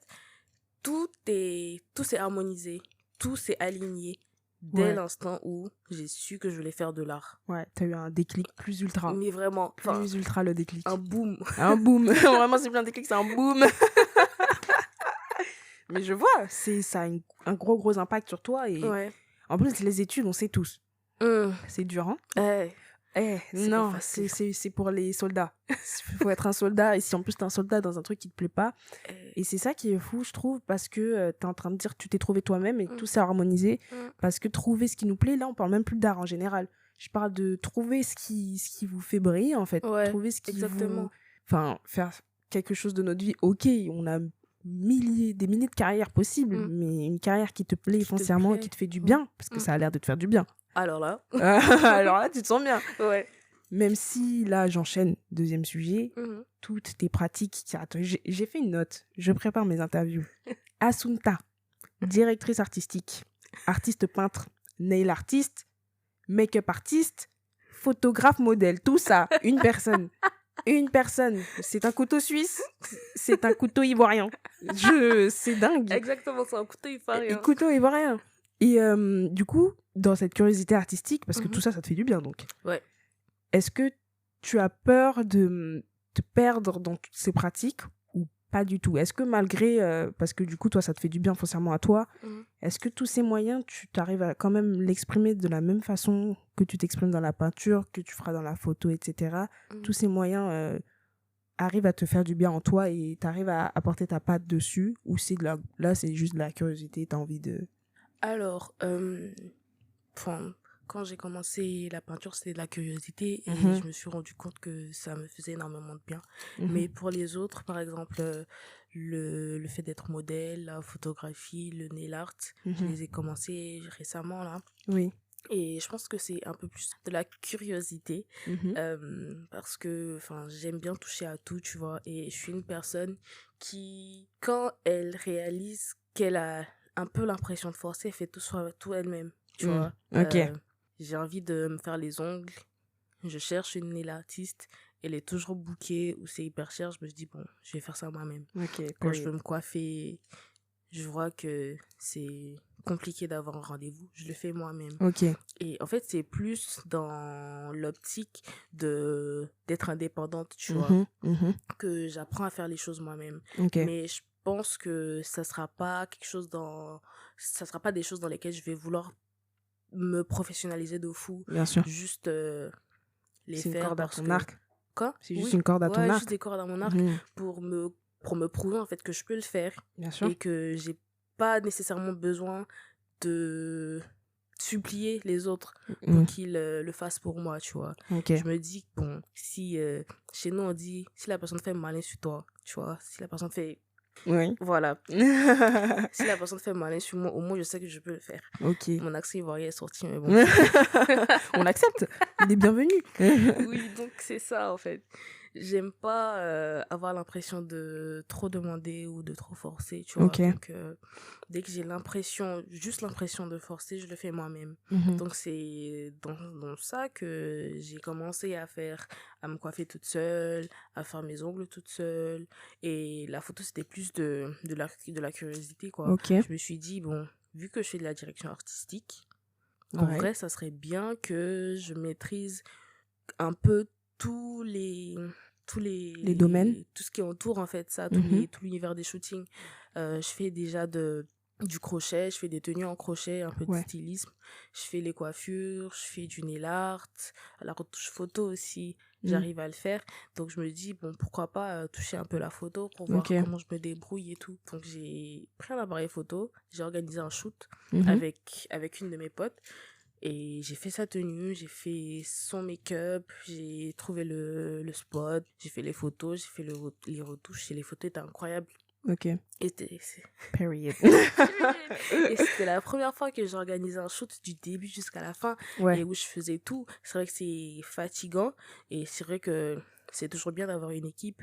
tout s'est harmonisé, tout s'est aligné dès l'instant où j'ai su que je voulais faire de l'art. Ouais, t'as eu un déclic plus ultra. Mais vraiment, plus ultra le déclic. Un boom. Un boom. Vraiment, c'est plus un déclic, c'est un boom. Mais je vois, ça a un gros impact sur toi. Et en plus, les études, on sait tous. C'est dur, hein? Non, c'est pour les soldats. Il faut être un soldat. Et si en plus t'es un soldat dans un truc qui te plaît pas. Et c'est ça qui est fou, je trouve, parce que t'es en train de dire que tu t'es trouvé toi-même et que tout s'est harmonisé. Parce que trouver ce qui nous plaît, là, on parle même plus d'art en général. Je parle de trouver ce qui vous fait briller, en fait. Trouver ce qui vous... Enfin, faire quelque chose de notre vie. Ok, on a des milliers de carrières possibles, mais une carrière qui te plaît foncièrement et qui te fait du bien, parce que ça a l'air de te faire du bien. Alors là, tu te sens bien. Ouais. Même si, là, j'enchaîne, deuxième sujet, toutes tes pratiques... Attends, j'ai fait une note, je prépare mes interviews. Assunta, directrice artistique, artiste peintre, nail artiste, make-up artiste, photographe modèle, tout ça, une personne. Une personne. C'est un couteau suisse, c'est un couteau ivoirien. C'est dingue. Exactement, c'est un couteau ivoirien. Couteau ivoirien. Et du coup, dans cette curiosité artistique, parce que tout ça, ça te fait du bien, donc. Ouais. Est-ce que tu as peur de te perdre dans toutes ces pratiques ou pas du tout? Est-ce que malgré, parce que du coup, toi, ça te fait du bien foncièrement à toi, est-ce que tous ces moyens, tu t'arrives à quand même l'exprimer de la même façon que tu t'exprimes dans la peinture, que tu feras dans la photo, etc. Tous ces moyens arrivent à te faire du bien en toi et tu arrives à apporter ta patte dessus, ou c'est là, c'est juste de la curiosité, tu as envie de... Alors, quand j'ai commencé la peinture, c'était de la curiosité et je me suis rendu compte que ça me faisait énormément de bien. Mais pour les autres, par exemple, le fait d'être modèle, la photographie, le nail art, je les ai commencés récemment là. Oui. Et je pense que c'est un peu plus de la curiosité parce que j'aime bien toucher à tout, tu vois. Et je suis une personne qui, quand elle réalise qu'elle a un peu l'impression de forcer, elle fait tout elle-même, tu vois. Ok. J'ai envie de me faire les ongles, je cherche une nail artiste, elle est toujours bookée ou c'est hyper cher, je me dis bon, je vais faire ça moi-même. Quand je veux me coiffer, je vois que c'est compliqué d'avoir un rendez-vous, je le fais moi-même. Et en fait, c'est plus dans l'optique d'être indépendante, tu vois, que j'apprends à faire les choses moi-même. Mais je pense que ça sera pas des choses dans lesquelles je vais vouloir me professionnaliser de fou. Bien sûr. Juste les c'est faire. C'est une corde à ton arc. Quoi? C'est juste une corde à ton arc. Juste des cordes à mon arc pour me prouver en fait que je peux le faire. Bien sûr. Et que j'ai pas nécessairement besoin de supplier les autres pour qu'ils le fassent pour moi, tu vois. Je me dis, bon, si chez nous on dit, si la personne fait malin sur toi, tu vois, si la personne fait Oui. Voilà. Si la personne fait malin sur moi, au moins je sais que je peux le faire. Ok. Mon accent ivoirien est sorti, mais bon. On l'accepte. Il est bienvenu. Oui, donc c'est ça en fait. J'aime pas avoir l'impression de trop demander ou de trop forcer, tu vois. Ok. Donc dès que j'ai juste l'impression de forcer, je le fais moi-même. Mhm. Donc c'est dans ça que j'ai commencé à me coiffer toute seule, à faire mes ongles toute seule. Et la photo, c'était plus de la curiosité, quoi. Ok. Je me suis dit, bon, vu que je fais de la direction artistique, en Ouais. vrai, ça serait bien que je maîtrise un peu tous les domaines. tout ce qui entoure en fait ça, Mhm. tout l'univers des shootings. Je fais déjà du crochet, je fais des tenues en crochet, un peu de Ouais. stylisme, je fais les coiffures, je fais du nail art, la retouche photo aussi, Mm. j'arrive à le faire. Donc je me dis bon, pourquoi pas toucher un peu la photo pour voir Ok. comment je me débrouille et tout. Donc j'ai pris un appareil photo, j'ai organisé un shoot Mhm. avec une de mes potes. Et j'ai fait sa tenue, j'ai fait son make-up, j'ai trouvé le spot, j'ai fait les photos, j'ai fait les retouches et les photos étaient incroyables. Ok. Et c'était Period. et c'était la première fois que j'organisais un shoot du début jusqu'à la fin Ouais. et où je faisais tout. C'est vrai que c'est fatigant et c'est vrai que c'est toujours bien d'avoir une équipe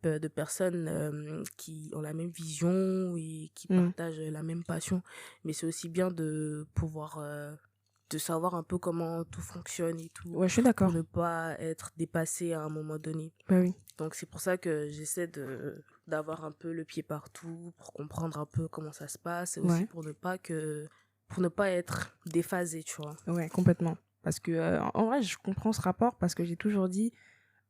de personnes qui ont la même vision et qui partagent la même passion. Mais c'est aussi bien de pouvoir de savoir un peu comment tout fonctionne et tout, Ouais, je suis d'accord. pour ne pas être dépassé à un moment donné. Bah oui. Donc c'est pour ça que j'essaie d'avoir un peu le pied partout, pour comprendre un peu comment ça se passe, et aussi Ouais. pour ne pas être déphasé, tu vois. Ouais, complètement. Parce que, en vrai, je comprends ce rapport parce que j'ai toujours dit,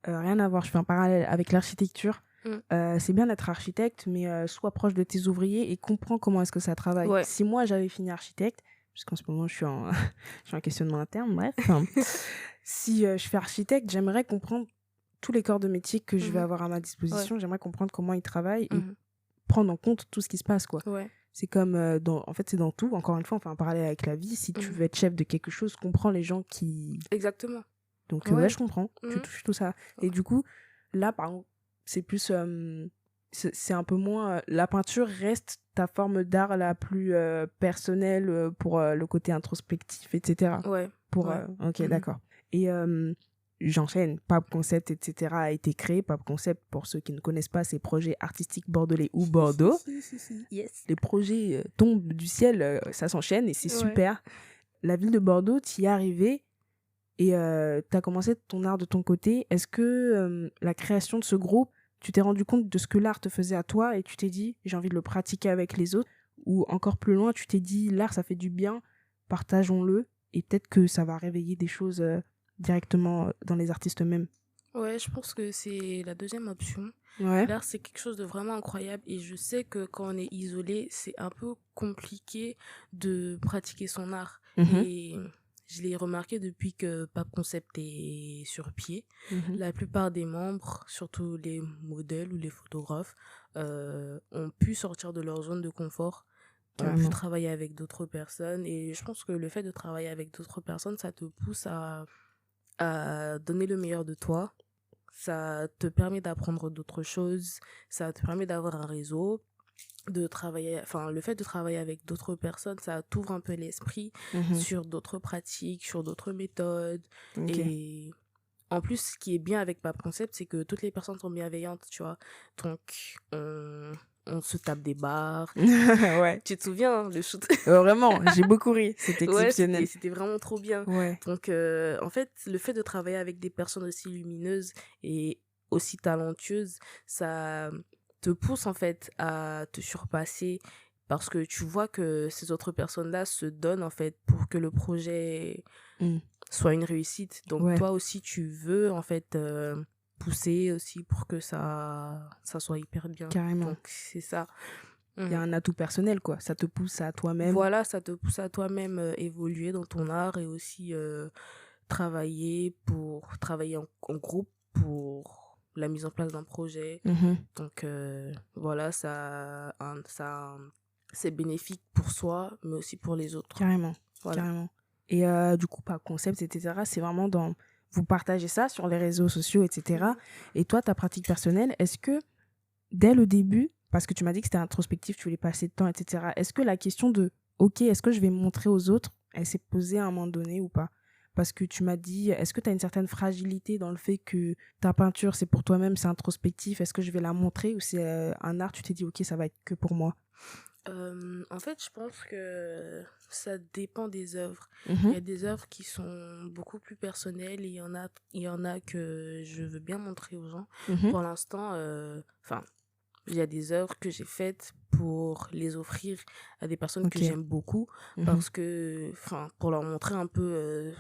rien à voir, je fais un parallèle avec l'architecture. C'est bien d'être architecte, mais sois proche de tes ouvriers et comprends comment est-ce que ça travaille. Ouais. Si moi, j'avais fini architecte, puisqu'en ce moment, je suis en, je suis en questionnement interne, bref. Si je fais architecte, j'aimerais comprendre tous les corps de métier que je vais avoir à ma disposition. Ouais. J'aimerais comprendre comment ils travaillent et Mhm. prendre en compte tout ce qui se passe, quoi. Ouais. C'est comme en fait c'est dans tout, encore une fois on fait un parallèle avec la vie. Si tu Mhm. veux être chef de quelque chose, comprends les gens qui... Exactement. Donc Ouais. ouais, je comprends, tu Mhm. touches tout ça. Et Ouais. du coup là par exemple c'est plus c'est un peu moins la peinture reste ta forme d'art la plus personnelle pour le côté introspectif, etc. Ouais. Pour Ouais. ok, Mhm. d'accord. Et j'enchaîne. Pap Concept, etc. a été créé. Pap Concept, pour ceux qui ne connaissent pas, c'est projets artistiques bordelais ou Bordeaux. Yes. Les projets tombent du ciel, ça s'enchaîne et c'est Ouais. super. La ville de Bordeaux, tu y es arrivé et tu as commencé ton art de ton côté. Est-ce que la création de ce groupe, tu t'es rendu compte de ce que l'art te faisait à toi et tu t'es dit, j'ai envie de le pratiquer avec les autres? Ou encore plus loin, tu t'es dit, l'art, ça fait du bien, partageons-le et peut-être que ça va réveiller des choses directement dans les artistes eux-mêmes. Ouais, je pense que c'est la deuxième option. Ouais. L'art, c'est quelque chose de vraiment incroyable et je sais que quand on est isolé, c'est un peu compliqué de pratiquer son art. Mhm. Et je l'ai remarqué depuis que Pap Concept est sur pied. Mhm. La plupart des membres, surtout les modèles ou les photographes, ont pu sortir de leur zone de confort, ont pu Carrément. travailler avec d'autres personnes. Et je pense que le fait de travailler avec d'autres personnes, ça te pousse à donner le meilleur de toi. Ça te permet d'apprendre d'autres choses, ça te permet d'avoir un réseau, de travailler, enfin, le fait de travailler avec d'autres personnes, ça t'ouvre un peu l'esprit Mhm. sur d'autres pratiques, sur d'autres méthodes. Ok. Et en plus, ce qui est bien avec Pap Concept, c'est que toutes les personnes sont bienveillantes, tu vois. Donc, on se tape des barres. Ouais. Tu te souviens, hein, le shoot? Vraiment, j'ai beaucoup ri. C'était Ouais, exceptionnel. c'était vraiment trop bien. Ouais. Donc, en fait, le fait de travailler avec des personnes aussi lumineuses et aussi talentueuses, ça te pousse en fait à te surpasser parce que tu vois que ces autres personnes-là se donnent en fait pour que le projet soit une réussite. Donc, Ouais. toi aussi, tu veux en fait pousser aussi pour que ça soit hyper bien. Carrément. Donc, c'est ça. Il y a un atout personnel, quoi. Ça te pousse à toi-même. Voilà, ça te pousse à toi-même évoluer dans ton art et aussi travailler en groupe pour la mise en place d'un projet. Mhm. Donc voilà, c'est bénéfique pour soi, mais aussi pour les autres. Carrément. Voilà. Carrément. Et du coup, Pap Concept, etc., c'est vraiment dans... Vous partagez ça sur les réseaux sociaux, etc. Et toi, ta pratique personnelle, est-ce que, dès le début, parce que tu m'as dit que c'était introspectif, tu voulais passer de temps, etc. Est-ce que la question de, ok, est-ce que je vais me montrer aux autres, elle s'est posée à un moment donné ou pas? Parce que tu m'as dit, est-ce que tu as une certaine fragilité dans le fait que ta peinture, c'est pour toi-même, c'est introspectif, est-ce que je vais la montrer ou c'est un art, tu t'es dit, ok, ça va être que pour moi? En fait, je pense que ça dépend des œuvres. Il y Mhm. a des œuvres qui sont beaucoup plus personnelles et il y en a que je veux bien montrer aux gens. Mhm. Pour l'instant, enfin, il y a des œuvres que j'ai faites pour les offrir à des personnes que Ok. j'aime beaucoup Mhm. parce que, enfin, pour leur montrer un peu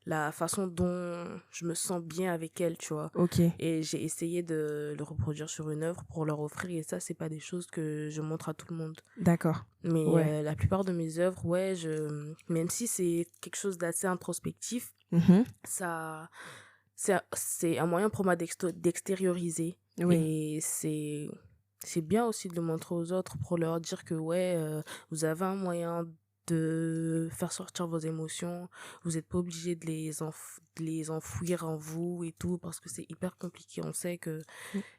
la façon dont je me sens bien avec elles, tu vois. Ok. Et j'ai essayé de le reproduire sur une œuvre pour leur offrir et ça, c'est pas des choses que je montre à tout le monde. D'accord. Mais Ouais. la plupart de mes œuvres, ouais, même si c'est quelque chose d'assez introspectif, Mhm. c'est un moyen pour moi d'extérioriser. Oui. Et c'est bien aussi de le montrer aux autres pour leur dire que, ouais, vous avez un moyen de faire sortir vos émotions. Vous n'êtes pas obligé de de les enfouir en vous et tout, parce que c'est hyper compliqué. On sait que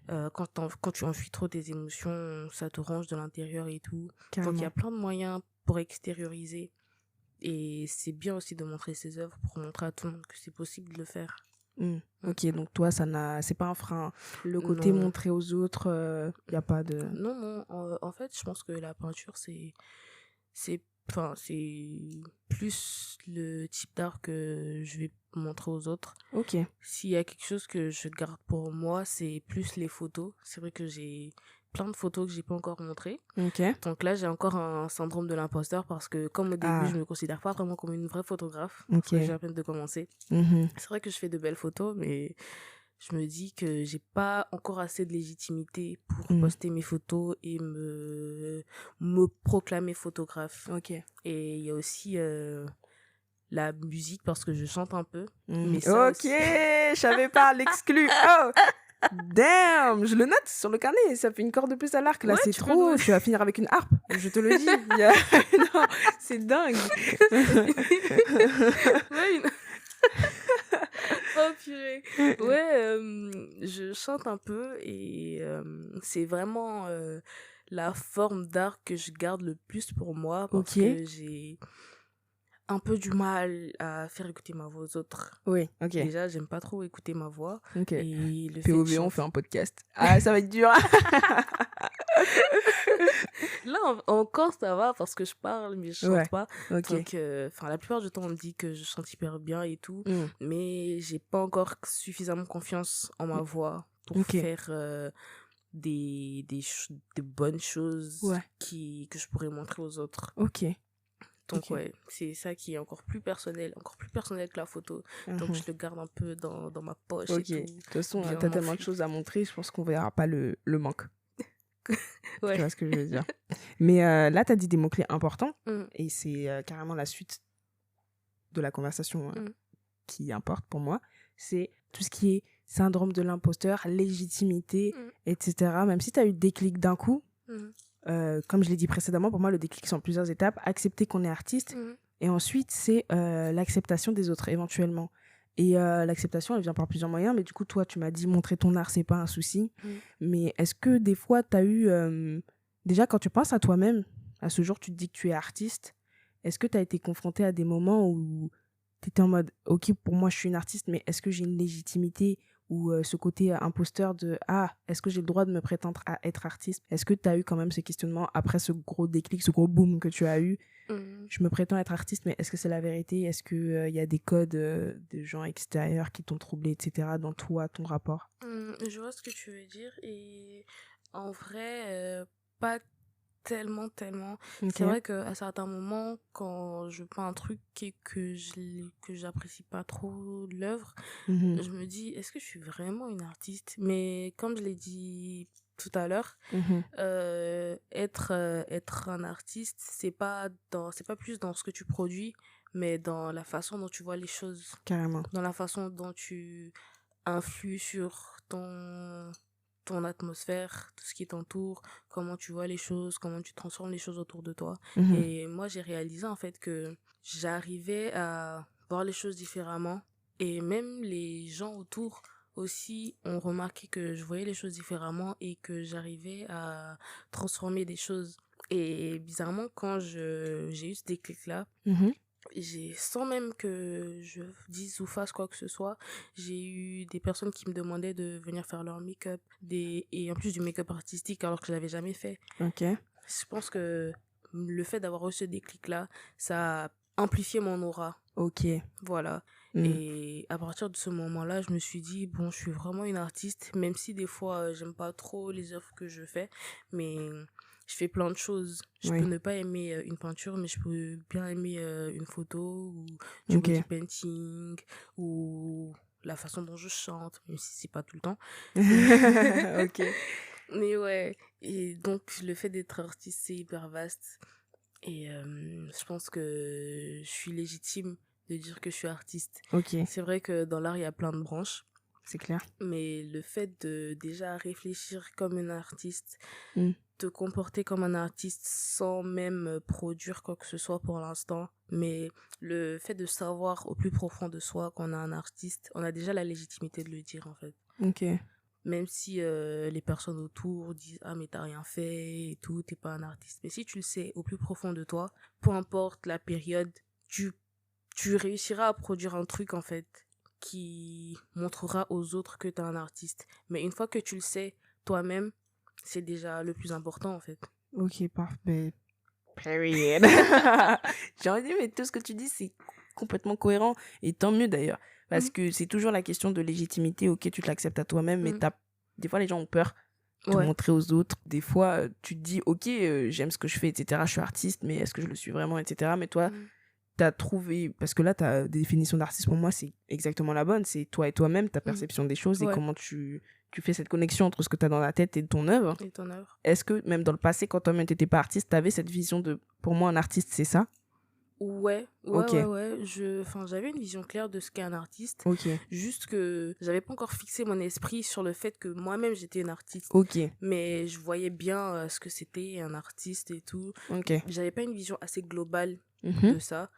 quand tu enfuis trop tes émotions, ça te ronge de l'intérieur et tout. Donc il y Carrément. a plein de moyens pour extérioriser. Et c'est bien aussi de montrer ses œuvres pour montrer à tout le monde que c'est possible de le faire. Ok, donc toi, c'est pas un frein. Le côté Non. montrer aux autres, y a pas de... Non, non. En fait, je pense que la peinture, c'est plus le type d'art que je vais montrer aux autres. Ok. S'il y a quelque chose que je garde pour moi, c'est plus les photos. C'est vrai que j'ai plein de photos que j'ai pas encore montrées. Ok. Donc là, j'ai encore un syndrome de l'imposteur parce que comme au début, Ah. je me considère pas vraiment comme une vraie photographe Ok. parce que j'ai à peine de commencer. Mhm. C'est vrai que je fais de belles photos, mais je me dis que j'ai pas encore assez de légitimité pour Mhm. poster mes photos et me proclamer photographe. Ok. Et il y a aussi la musique parce que je chante un peu. Mhm. Mais ça Ok, aussi... je savais pas, l'exclu. Oh, damn, je le note sur le carnet, ça fait une corde de plus à l'arc. Là, Ouais, c'est tu peux trop, le- tu vas finir avec une harpe, je te le dis. Non, c'est dingue. Ouais, oh purée. Ouais, je chante un peu et c'est vraiment la forme d'art que je garde le plus pour moi parce Ok. que j'ai un peu du mal à faire écouter ma voix aux autres. Oui, ok. Déjà, j'aime pas trop écouter ma voix Ok. et le fait de POV, on chanter... fait un podcast. Ah, ça va être dur. Là, encore, ça va parce que je parle, mais je chante Ouais, pas. ok. Donc, la plupart du temps, on me dit que je chante hyper bien et tout. Mm. Mais j'ai pas encore suffisamment confiance en ma voix pour Ok. faire des bonnes choses Ouais. que je pourrais montrer aux autres. Ok. Donc, Ok. ouais, c'est ça qui est encore plus personnel que la photo. Donc, Mhm. je le garde un peu dans ma poche Ok. et De tout. toute façon, Bien t'as tellement de enfoui. choses à montrer, je pense qu'on verra pas le manque. Tu Ouais. vois ce que je veux dire. Mais là, tu as dit des mots-clés importants Mm. et c'est carrément la suite de la conversation Mm. qui importe pour moi. C'est tout ce qui est syndrome de l'imposteur, légitimité, Mm. etc. Même si tu as eu des déclic d'un coup, Mm. comme je l'ai dit précédemment, pour moi, le déclic, c'est en plusieurs étapes. Accepter qu'on est artiste Mm. et ensuite, c'est l'acceptation des autres éventuellement. Et l'acceptation, elle vient par plusieurs moyens. Mais du coup, toi, tu m'as dit montrer ton art, c'est pas un souci. Mm. Mais est-ce que des fois, tu as eu... déjà, quand tu penses à toi-même, à ce jour, tu te dis que tu es artiste, est-ce que tu as été confronté à des moments où tu étais en mode, ok, pour moi, je suis une artiste, mais est-ce que j'ai une légitimité ou ce côté imposteur de, ah, est-ce que j'ai le droit de me prétendre à être artiste? Est-ce que tu as eu quand même ce questionnement après ce gros déclic, ce gros boom que tu as eu? Je me prétends être artiste, mais est-ce que c'est la vérité? Est-ce qu'il y a des codes de gens extérieurs qui t'ont troublé, etc., dans toi, ton rapport? Je vois ce que tu veux dire et en vrai, pas tellement. Ok. C'est vrai qu'à certains moments, quand je peins un truc et que j'apprécie pas trop l'œuvre, Mhm. je me dis, est-ce que je suis vraiment une artiste? Mais comme je l'ai dit tout à l'heure, Mhm. être un artiste, c'est pas plus dans ce que tu produis, mais dans la façon dont tu vois les choses, Carrément. dans la façon dont tu influes sur ton atmosphère, tout ce qui t'entoure, comment tu vois les choses, comment tu transformes les choses autour de toi. Mhm. Et moi, j'ai réalisé en fait que j'arrivais à voir les choses différemment et même les gens autour aussi ont remarqué que je voyais les choses différemment et que j'arrivais à transformer des choses. Et bizarrement, quand j'ai eu ce déclic-là, Mhm. sans même que je dise ou fasse quoi que ce soit, j'ai eu des personnes qui me demandaient de venir faire leur make-up, et en plus du make-up artistique alors que je l'avais jamais fait. Ok. Je pense que le fait d'avoir eu ce déclic-là, ça a amplifié mon aura. Ok. Voilà. Mm. Et à partir de ce moment-là, je me suis dit, bon, je suis vraiment une artiste, même si des fois, j'aime pas trop les œuvres que je fais, mais je fais plein de choses. Je Oui. peux ne pas aimer une peinture, mais je peux bien aimer une photo, ou du Ok. body painting, ou la façon dont je chante, même si c'est pas tout le temps. Ok. Mais ouais, et donc le fait d'être artiste, c'est hyper vaste. Et je pense que je suis légitime de dire que je suis artiste. Ok. C'est vrai que dans l'art, il y a plein de branches, C'est clair. mais le fait de déjà réfléchir comme un artiste, Mm. te comporter comme un artiste sans même produire quoi que ce soit pour l'instant, mais le fait de savoir au plus profond de soi qu'on a un artiste, on a déjà la légitimité de le dire en fait. Ok. Même si les personnes autour disent ah mais t'as rien fait et tout, t'es pas un artiste. Mais si tu le sais au plus profond de toi, peu importe la période, tu réussiras à produire un truc en fait qui montrera aux autres que t'es un artiste. Mais une fois que tu le sais toi-même, c'est déjà le plus important en fait. Ok, parfait. Period. J'ai envie de dire, mais tout ce que tu dis, c'est complètement cohérent. Et tant mieux d'ailleurs. Parce Mhm. que c'est toujours la question de légitimité. Ok, tu te l'acceptes à toi-même, mais Mhm. des fois, les gens ont peur de Ouais. montrer aux autres. Des fois, tu te dis, ok, j'aime ce que je fais, etc. Je suis artiste, mais est-ce que je le suis vraiment, etc. Mais toi, Mhm. t'as trouvé. Parce que là, ta définition d'artiste, pour moi, c'est exactement la bonne. C'est toi et toi-même, ta perception des choses et Ouais. comment tu fais cette connexion entre ce que tu as dans la tête et ton œuvre. Et ton œuvre. Est-ce que même dans le passé, quand toi-même t'étais pas artiste, t'avais cette vision de, pour moi, un artiste, c'est ça? Ouais, Ok. j'avais une vision claire de ce qu'est un artiste. Ok. Juste que j'avais pas encore fixé mon esprit sur le fait que moi-même j'étais une artiste. Ok. Mais je voyais bien ce que c'était un artiste et tout. Ok. J'avais pas une vision assez globale Mhm. de ça,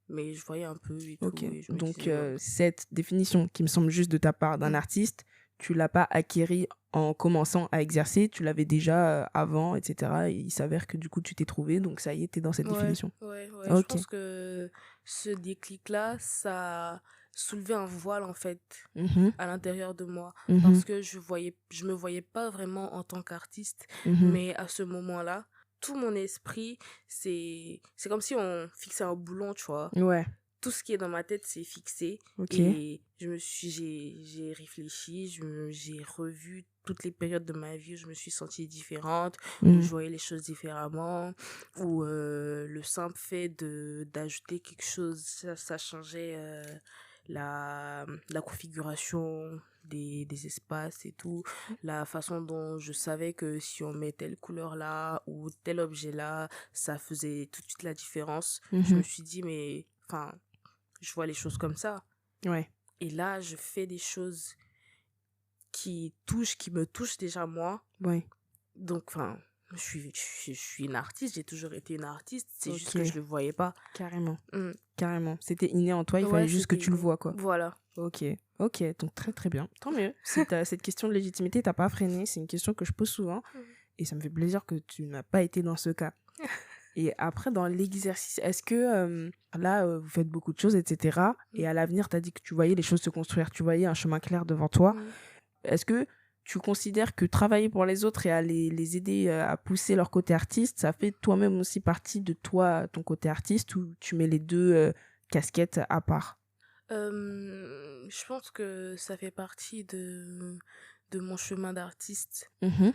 mais je voyais un peu et Ok. tout. Et je me Donc, disais, ouais. cette définition qui me semble juste de ta part d'un Mm. artiste, tu l'as pas acquérie en commençant à exercer, tu l'avais déjà avant, etc. Et il s'avère que du coup, tu t'es trouvé, donc ça y est, t'es dans cette Ouais, définition. ouais. Je Ok. pense que ce déclic-là, ça a soulevé un voile en fait Mhm. à l'intérieur de moi, Mhm. parce que je me voyais pas vraiment en tant qu'artiste, Mhm. mais à ce moment-là, tout mon esprit, c'est comme si on fixait un boulon, tu vois. Ouais. Tout ce qui est dans ma tête s'est fixé, Ok. et j'ai réfléchi, j'ai revu toutes les périodes de ma vie où je me suis sentie différente, où Mhm. je voyais les choses différemment, où le simple fait d'ajouter quelque chose, ça changeait la configuration des espaces et tout, la façon dont je savais que si on met telle couleur là ou tel objet là, ça faisait tout de suite la différence. Je me Mhm. suis dit, mais enfin, je vois les choses comme ça. Ouais. Et là, je fais des choses qui me touchent déjà moi. Ouais. Donc, enfin, je suis une artiste, j'ai toujours été une artiste, c'est juste Ok. que je le voyais pas. Carrément. Mm. Carrément. C'était inné en toi, il Ouais, fallait juste que c'était tu le inné. vois, quoi. Voilà. Ok, ok, donc très très bien. Tant mieux. Si t'as cette question de légitimité, t'as pas freiné, c'est une question que je pose souvent et ça me fait plaisir que tu n'as pas été dans ce cas. Et après, dans l'exercice, est-ce que là, vous faites beaucoup de choses, etc. Et à l'avenir, t'as dit que tu voyais les choses se construire, tu voyais un chemin clair devant toi. Mm. Est-ce que tu considères que travailler pour les autres et à les aider à pousser leur côté artiste, ça fait toi-même aussi partie de toi, ton côté artiste, ou tu mets les deux casquettes à part? Je pense que ça fait partie de mon chemin d'artiste. Mhm.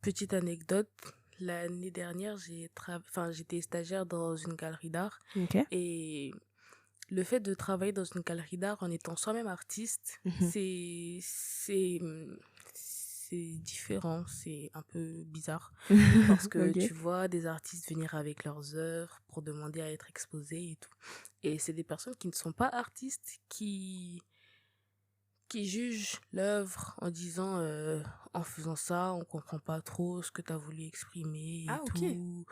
Petite anecdote, l'année dernière, j'étais stagiaire dans une galerie d'art, Ok. et le fait de travailler dans une galerie d'art en étant soi-même artiste, Mhm. c'est différent, c'est un peu bizarre, parce que Ok. tu vois des artistes venir avec leurs œuvres pour demander à être exposés et tout. Et c'est des personnes qui ne sont pas artistes qui jugent l'œuvre en disant en faisant ça on comprend pas trop ce que tu as voulu exprimer et Ah, ok. tout,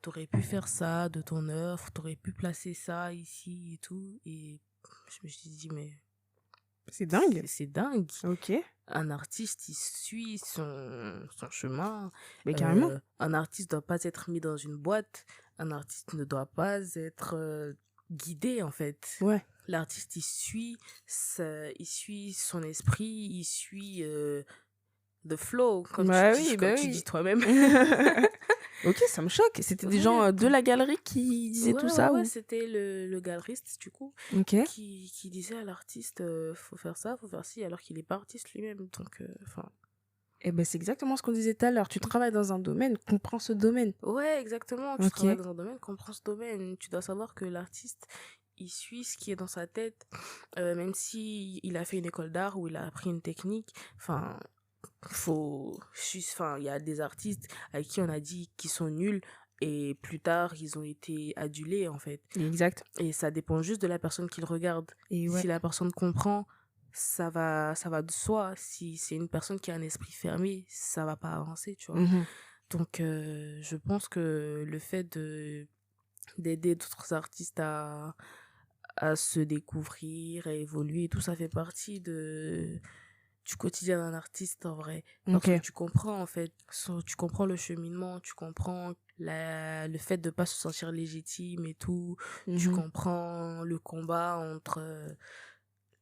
t'aurais pu faire ça de ton œuvre, t'aurais pu placer ça ici et tout. Et je me suis dit mais C'est dingue. C'est dingue. Ok. Un artiste, il suit son chemin. Mais carrément. Un artiste doit pas être mis dans une boîte. Un artiste ne doit pas être guidé, en fait. Ouais. L'artiste, il suit son esprit, il suit the flow, comme tu dis toi-même. Ok, ça me choque. C'était des gens de la galerie qui disaient tout ça Ouais, ou... c'était le galeriste, du coup, Ok. qui disait à l'artiste, faut faire ça, faut faire ci, alors qu'il est pas artiste lui-même. Donc, enfin... Eh ben, c'est exactement ce qu'on disait tout à l'heure. Tu travailles dans un domaine, comprends ce domaine. Ouais, exactement. Tu Ok. travailles dans un domaine, comprends ce domaine. Tu dois savoir que l'artiste, il suit ce qui est dans sa tête, même si il a fait une école d'art ou il a appris une technique. Enfin, il y a des artistes avec qui on a dit qu'ils sont nuls et plus tard ils ont été adulés en fait. Exact. Et ça dépend juste de la personne qui le regarde. Et ouais. Si la personne comprend, ça va de soi. Si c'est une personne qui a un esprit fermé, ça va pas avancer, tu vois. Mhm. Donc, je pense que le fait d'aider d'autres artistes à se découvrir, à évoluer, tout ça fait partie du quotidien d'un artiste en vrai. Parce Ok. que tu comprends en fait, tu comprends le cheminement, tu comprends le fait de pas se sentir légitime et tout, tu Mhm. comprends le combat entre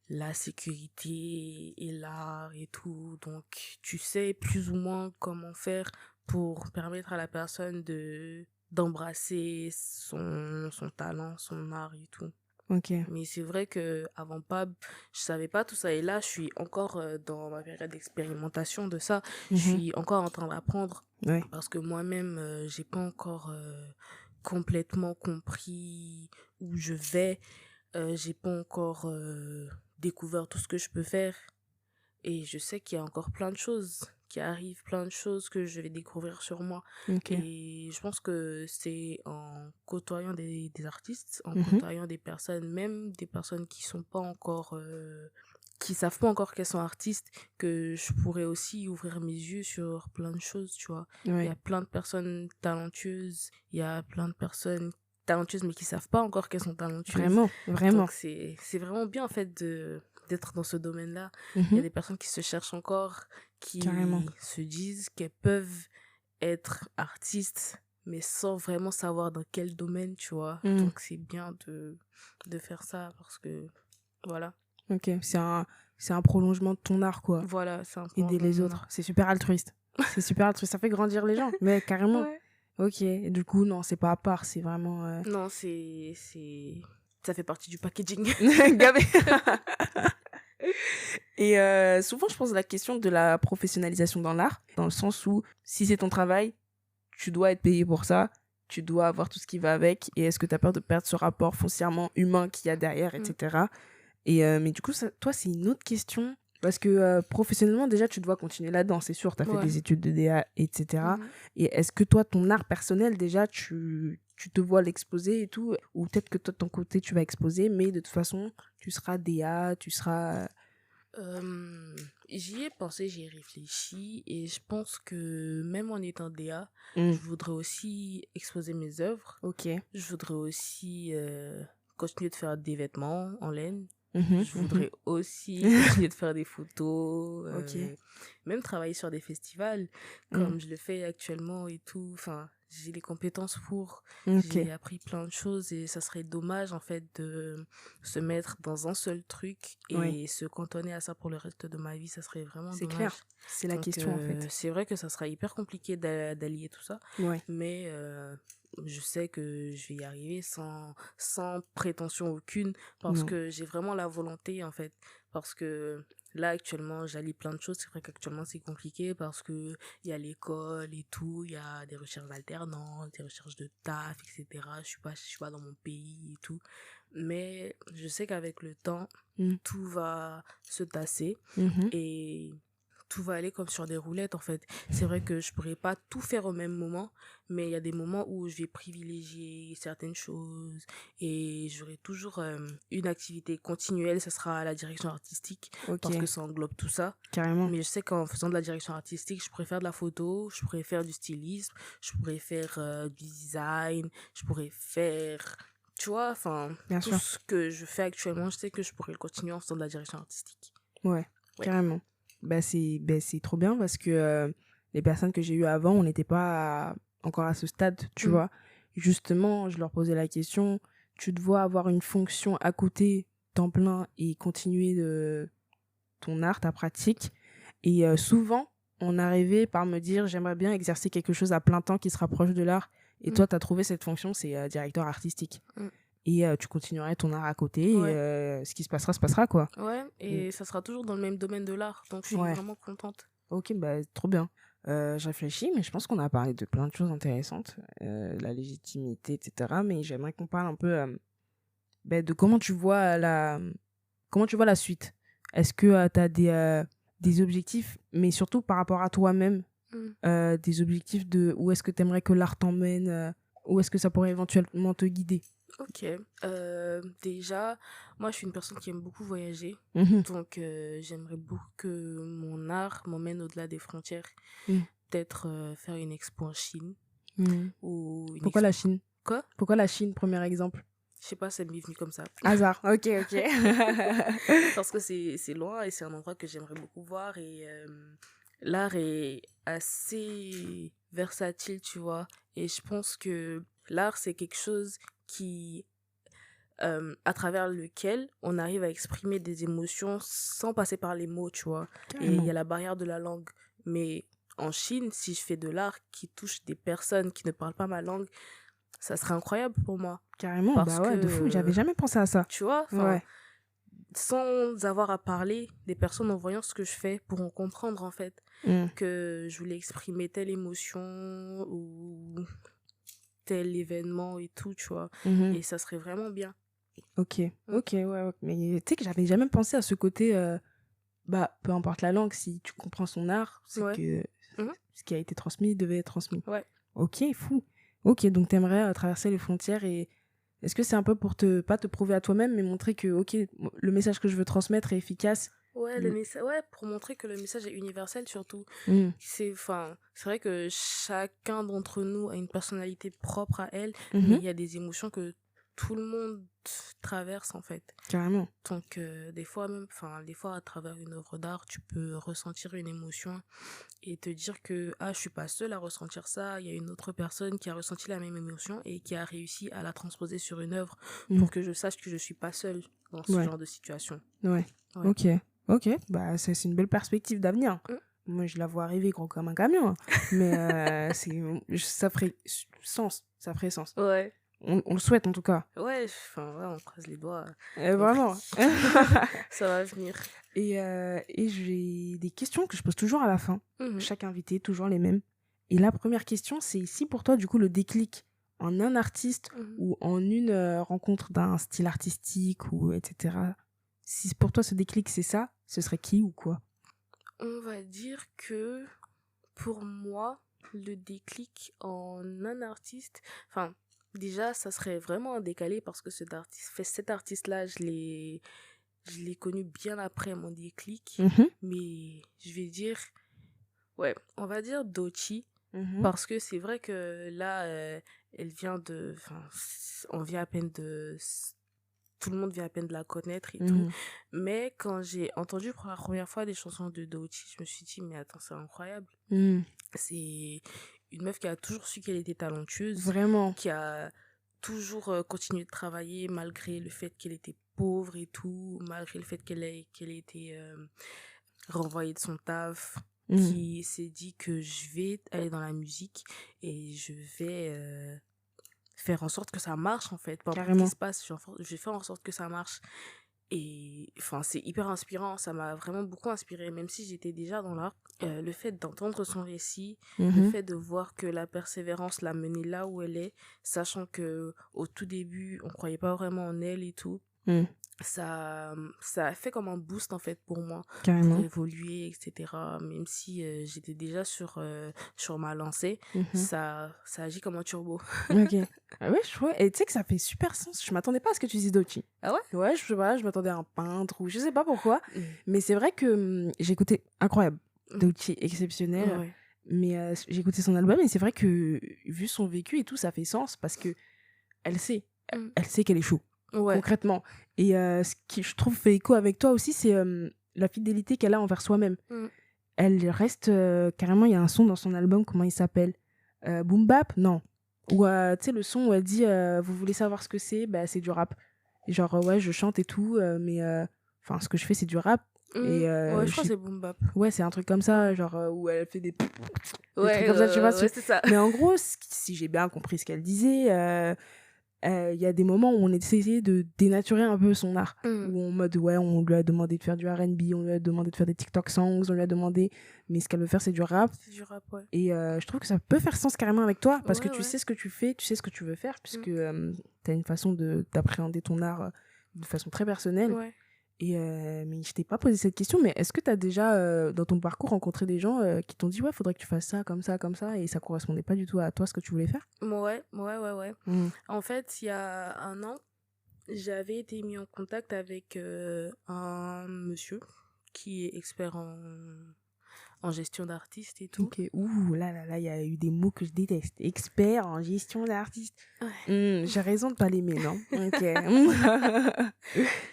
la sécurité et l'art et tout. Donc, tu sais plus ou moins comment faire pour permettre à la personne d'embrasser son talent, son art et tout. Ok. Mais c'est vrai que avant Pab, je savais pas tout ça. Et là, je suis encore dans ma période d'expérimentation de ça. Je Mhm. suis encore en train d'apprendre Ouais. parce que moi-même, j'ai pas encore complètement compris où je vais. J'ai pas encore découvert tout ce que je peux faire. Et je sais qu'il y a encore plein de choses qui arrivent, plein de choses que je vais découvrir sur moi. Ok. Et je pense que c'est en côtoyant des artistes, en Mhm. côtoyant des personnes, même des personnes qui sont pas encore, qui savent pas encore qu'elles sont artistes, que je pourrais aussi ouvrir mes yeux sur plein de choses, tu vois. Il Ouais. y a plein de personnes talentueuses, il y a plein de personnes talentueuses mais qui savent pas encore qu'elles sont talentueuses. Vraiment. Vraiment. Donc c'est vraiment bien en fait d'être dans ce domaine-là. Il y a Mhm. des personnes qui se cherchent encore, qui Carrément. se disent qu'elles peuvent être artistes, mais sans vraiment savoir dans quel domaine, tu vois. Mhm. Donc c'est bien de faire ça parce que, voilà. Ok. C'est un prolongement de ton art, quoi. Voilà, c'est un Aider les prolongement. autres. C'est super altruiste. C'est super altruiste. Ça fait grandir les gens. Mais carrément. Ouais. Ok. Et du coup, non, c'est pas à part. C'est vraiment... Non, ça fait partie du packaging. Gavé. Et souvent, je pose la question de la professionnalisation dans l'art, dans le sens où si c'est ton travail, tu dois être payé pour ça, tu dois avoir tout ce qui va avec, et est-ce que tu as peur de perdre ce rapport foncièrement humain qu'il y a derrière, etc. Et, mais du coup, toi, c'est une autre question, parce que professionnellement, déjà, tu dois continuer là-dedans, c'est sûr, tu as fait Ouais. des études de DA, etc. Mhm. Et est-ce que toi, ton art personnel, déjà, tu te vois l'exposer et tout, ou peut-être que toi, de ton côté, tu vas exposer, mais de toute façon, tu seras DA, tu seras... J'y ai pensé, j'y ai réfléchi et je pense que même en étant DA, Mm. je voudrais aussi exposer mes œuvres. Ok. Je voudrais aussi continuer de faire des vêtements en laine. Mhm, Je voudrais aussi continuer de faire des photos, Ok. même travailler sur des festivals comme je le fais actuellement et tout. Enfin, j'ai les compétences pour, Ok. j'ai appris plein de choses et ça serait dommage en fait de se mettre dans un seul truc et Oui. se cantonner à ça pour le reste de ma vie. Ça serait vraiment C'est dommage. clair. C'est la Donc, question, en fait. c'est vrai que ça sera hyper compliqué d'allier tout ça, Ouais. mais je sais que je vais y arriver sans prétention aucune parce Non. que j'ai vraiment la volonté en fait. Parce que là actuellement j'allie plein de choses. C'est vrai qu'actuellement c'est compliqué parce que il y a l'école et tout, il y a des recherches d'alternance, des recherches de taf, etc. Je suis pas dans mon pays et tout. Mais je sais qu'avec le temps, Mm. tout va se tasser Mhm. et tout va aller comme sur des roulettes en fait. C'est vrai que je pourrais pas tout faire au même moment, mais il y a des moments où je vais privilégier certaines choses et j'aurai toujours une activité continuelle, ça sera la direction artistique Ok. parce que ça englobe tout ça. Carrément. Mais je sais qu'en faisant de la direction artistique, je pourrais faire de la photo, je pourrais faire du stylisme, je pourrais faire du design, je pourrais faire, tu vois, enfin, Bien tout sûr. ce que je fais actuellement, je sais que je pourrais le continuer en faisant de la direction artistique. Ouais, Ouais. carrément. C'est trop bien parce que les personnes que j'ai eues avant, on n'était pas encore à ce stade, tu Mm. vois. Justement, je leur posais la question, tu te vois avoir une fonction à côté, temps plein, et continuer ton art, ta pratique. Et souvent, on arrivait par me dire, j'aimerais bien exercer quelque chose à plein temps qui se rapproche de l'art. Et Mm. toi, tu as trouvé cette fonction, c'est directeur artistique. Mm. Et tu continuerais ton art à côté. Ouais. Et ce qui se passera, quoi. Ouais, et ça sera toujours dans le même domaine de l'art. Donc, je suis Ouais. vraiment contente. Ok, bah, trop bien. Je réfléchis, mais je pense qu'on a parlé de plein de choses intéressantes. La légitimité, etc. Mais j'aimerais qu'on parle un peu de comment tu vois la suite. Est-ce que tu as des objectifs, mais surtout par rapport à toi-même, Mm. des objectifs de où est-ce que tu aimerais que l'art t'emmène, où est-ce que ça pourrait éventuellement te guider? Ok. Déjà, moi, je suis une personne qui aime beaucoup voyager. Mhm. Donc, j'aimerais beaucoup que mon art m'emmène au-delà des frontières. Mm. Peut-être faire une expo en Chine. Mhm. Ou une Pourquoi la expo... Chine? Quoi? Pourquoi la Chine, premier exemple? Je sais pas, ça m'est venu comme ça. Hasard, ok. Parce que c'est loin et c'est un endroit que j'aimerais beaucoup voir. Et l'art est assez versatile, tu vois. Et je pense que l'art, c'est quelque chose qui... à travers lequel on arrive à exprimer des émotions sans passer par les mots, tu vois. Et il Carrément. y a la barrière de la langue. Mais en Chine, si je fais de l'art qui touche des personnes qui ne parlent pas ma langue, ça serait incroyable pour moi. Carrément, Parce bah ouais, de fou, j'avais que, jamais pensé à ça. tu vois, enfin, Ouais. sans avoir à parler, des personnes en voyant ce que je fais pourront comprendre en fait Mm. que je voulais exprimer telle émotion ou tel événement et tout, tu vois. Mhm. Et ça serait vraiment bien. Ok, ouais. Mais tu sais que j'avais jamais pensé à ce côté, peu importe la langue, si tu comprends son art, c'est Ouais. que Mhm. ce qui a été transmis devait être transmis. Ouais. Ok, fou. Ok, donc t'aimerais traverser les frontières et est-ce que c'est un peu pour pas te prouver à toi-même, mais montrer que, ok, le message que je veux transmettre est efficace? Ouais, Mm. ouais, pour montrer que le message est universel surtout. Mm. C'est vrai que chacun d'entre nous a une personnalité propre à elle, Mhm. mais il y a des émotions que tout le monde traverse en fait. Carrément. Donc des fois à travers une œuvre d'art, tu peux ressentir une émotion et te dire que je suis pas seule à ressentir ça, il y a une autre personne qui a ressenti la même émotion et qui a réussi à la transposer sur une œuvre pour que je sache que je suis pas seule dans ce Ouais. genre de situation. Ouais. Ouais. Ok, bah c'est une belle perspective d'avenir. Mm. Moi, je la vois arriver gros comme un camion, hein. Mais ça ferait sens. Ça ferait sens. Ouais. On le souhaite en tout cas. Ouais, on croise les doigts. Vraiment. Ça va venir. Et j'ai des questions que je pose toujours à la fin. Mhm. Chaque invité, toujours les mêmes. Et la première question, c'est si pour toi, du coup, le déclic en un artiste Mhm. ou en une rencontre d'un style artistique ou etc. Si pour toi, ce déclic, c'est ça, ce serait qui ou quoi? On va dire que pour moi, le déclic en un artiste, déjà, ça serait vraiment un décalé parce que cet artiste-là, je l'ai connu bien après mon déclic. Mhm. Mais je vais dire, ouais, on va dire Doechii. Mhm. Parce que c'est vrai que là, elle vient on vient à peine tout le monde vient à peine de la connaître et tout. Mhm. Mais quand j'ai entendu pour la première fois des chansons de Doechii, je me suis dit, mais attends, c'est incroyable. Mhm. C'est une meuf qui a toujours su qu'elle était talentueuse, Vraiment. qui a toujours continué de travailler malgré le fait qu'elle était pauvre et tout, malgré le fait qu'elle ait été renvoyée de son taf, qui s'est dit que je vais aller dans la musique et je vais faire en sorte que ça marche en fait. Peu importe ce Carrément. qui se passe, je vais faire en sorte que ça marche. Et c'est hyper inspirant, ça m'a vraiment beaucoup inspiré, même si j'étais déjà dans l'art. Le fait d'entendre son récit, le Mhm. fait de voir que la persévérance l'a menée là où elle est, sachant que au tout début, on croyait pas vraiment en elle et tout. Mhm. Ça a fait comme un boost en fait pour moi, Carrément. pour évoluer, etc. Même si j'étais déjà sur ma lancée, Mhm. ça agit comme un turbo. Ok. Ah ouais, je vois. Et tu sais que ça fait super sens. Je m'attendais pas à ce que tu dises Doechii. Ah ouais? Ouais, je sais pas, je m'attendais à un peintre ou je sais pas pourquoi. Mm. Mais c'est vrai que j'ai écouté, incroyable. Mm. Doechii, exceptionnel. Ouais. Mais j'ai écouté son album et c'est vrai que vu son vécu et tout, ça fait sens parce que elle sait. Mm. Elle sait qu'elle est chaude, Ouais. concrètement. Et ce qui, je trouve, fait écho avec toi aussi, c'est la fidélité qu'elle a envers soi-même. Mm. Elle reste carrément, il y a un son dans son album, comment il s'appelle Boom Bap? Non. Ou tu sais, le son où elle dit vous voulez savoir ce que c'est? Bah, c'est du rap. Et genre, ouais, je chante et tout, mais enfin, ce que je fais, c'est du rap. Et Ouais, je crois que c'est Boom Bap. ouais, c'est un truc comme ça, genre où elle fait des trucs Ouais, comme ça, tu vois. ouais, c'est ça. Mais en gros, si j'ai bien compris ce qu'elle disait, il y a des moments où on essayait de dénaturer un peu son art. Mm. Où en mode, ouais, on lui a demandé de faire du R&B, on lui a demandé de faire des TikTok songs, on lui a demandé, mais ce qu'elle veut faire, c'est du rap. C'est du rap, ouais. Et je trouve que ça peut faire sens carrément avec toi, parce que Ouais, tu ouais. sais ce que tu fais, tu sais ce que tu veux faire, puisque tu as une façon d'appréhender ton art de façon très personnelle. Ouais. Et mais je t'ai pas posé cette question, mais est-ce que tu as déjà, dans ton parcours, rencontré des gens qui t'ont dit, ouais, faudrait que tu fasses ça, comme ça, et ça correspondait pas du tout à toi, ce que tu voulais faire? Ouais. En fait, il y a un an, j'avais été mis en contact avec un monsieur qui est expert en gestion d'artistes et tout. Ok, ouh, là, il y a eu des mots que je déteste. Expert en gestion d'artistes. J'ai raison de pas l'aimer, non? Ok.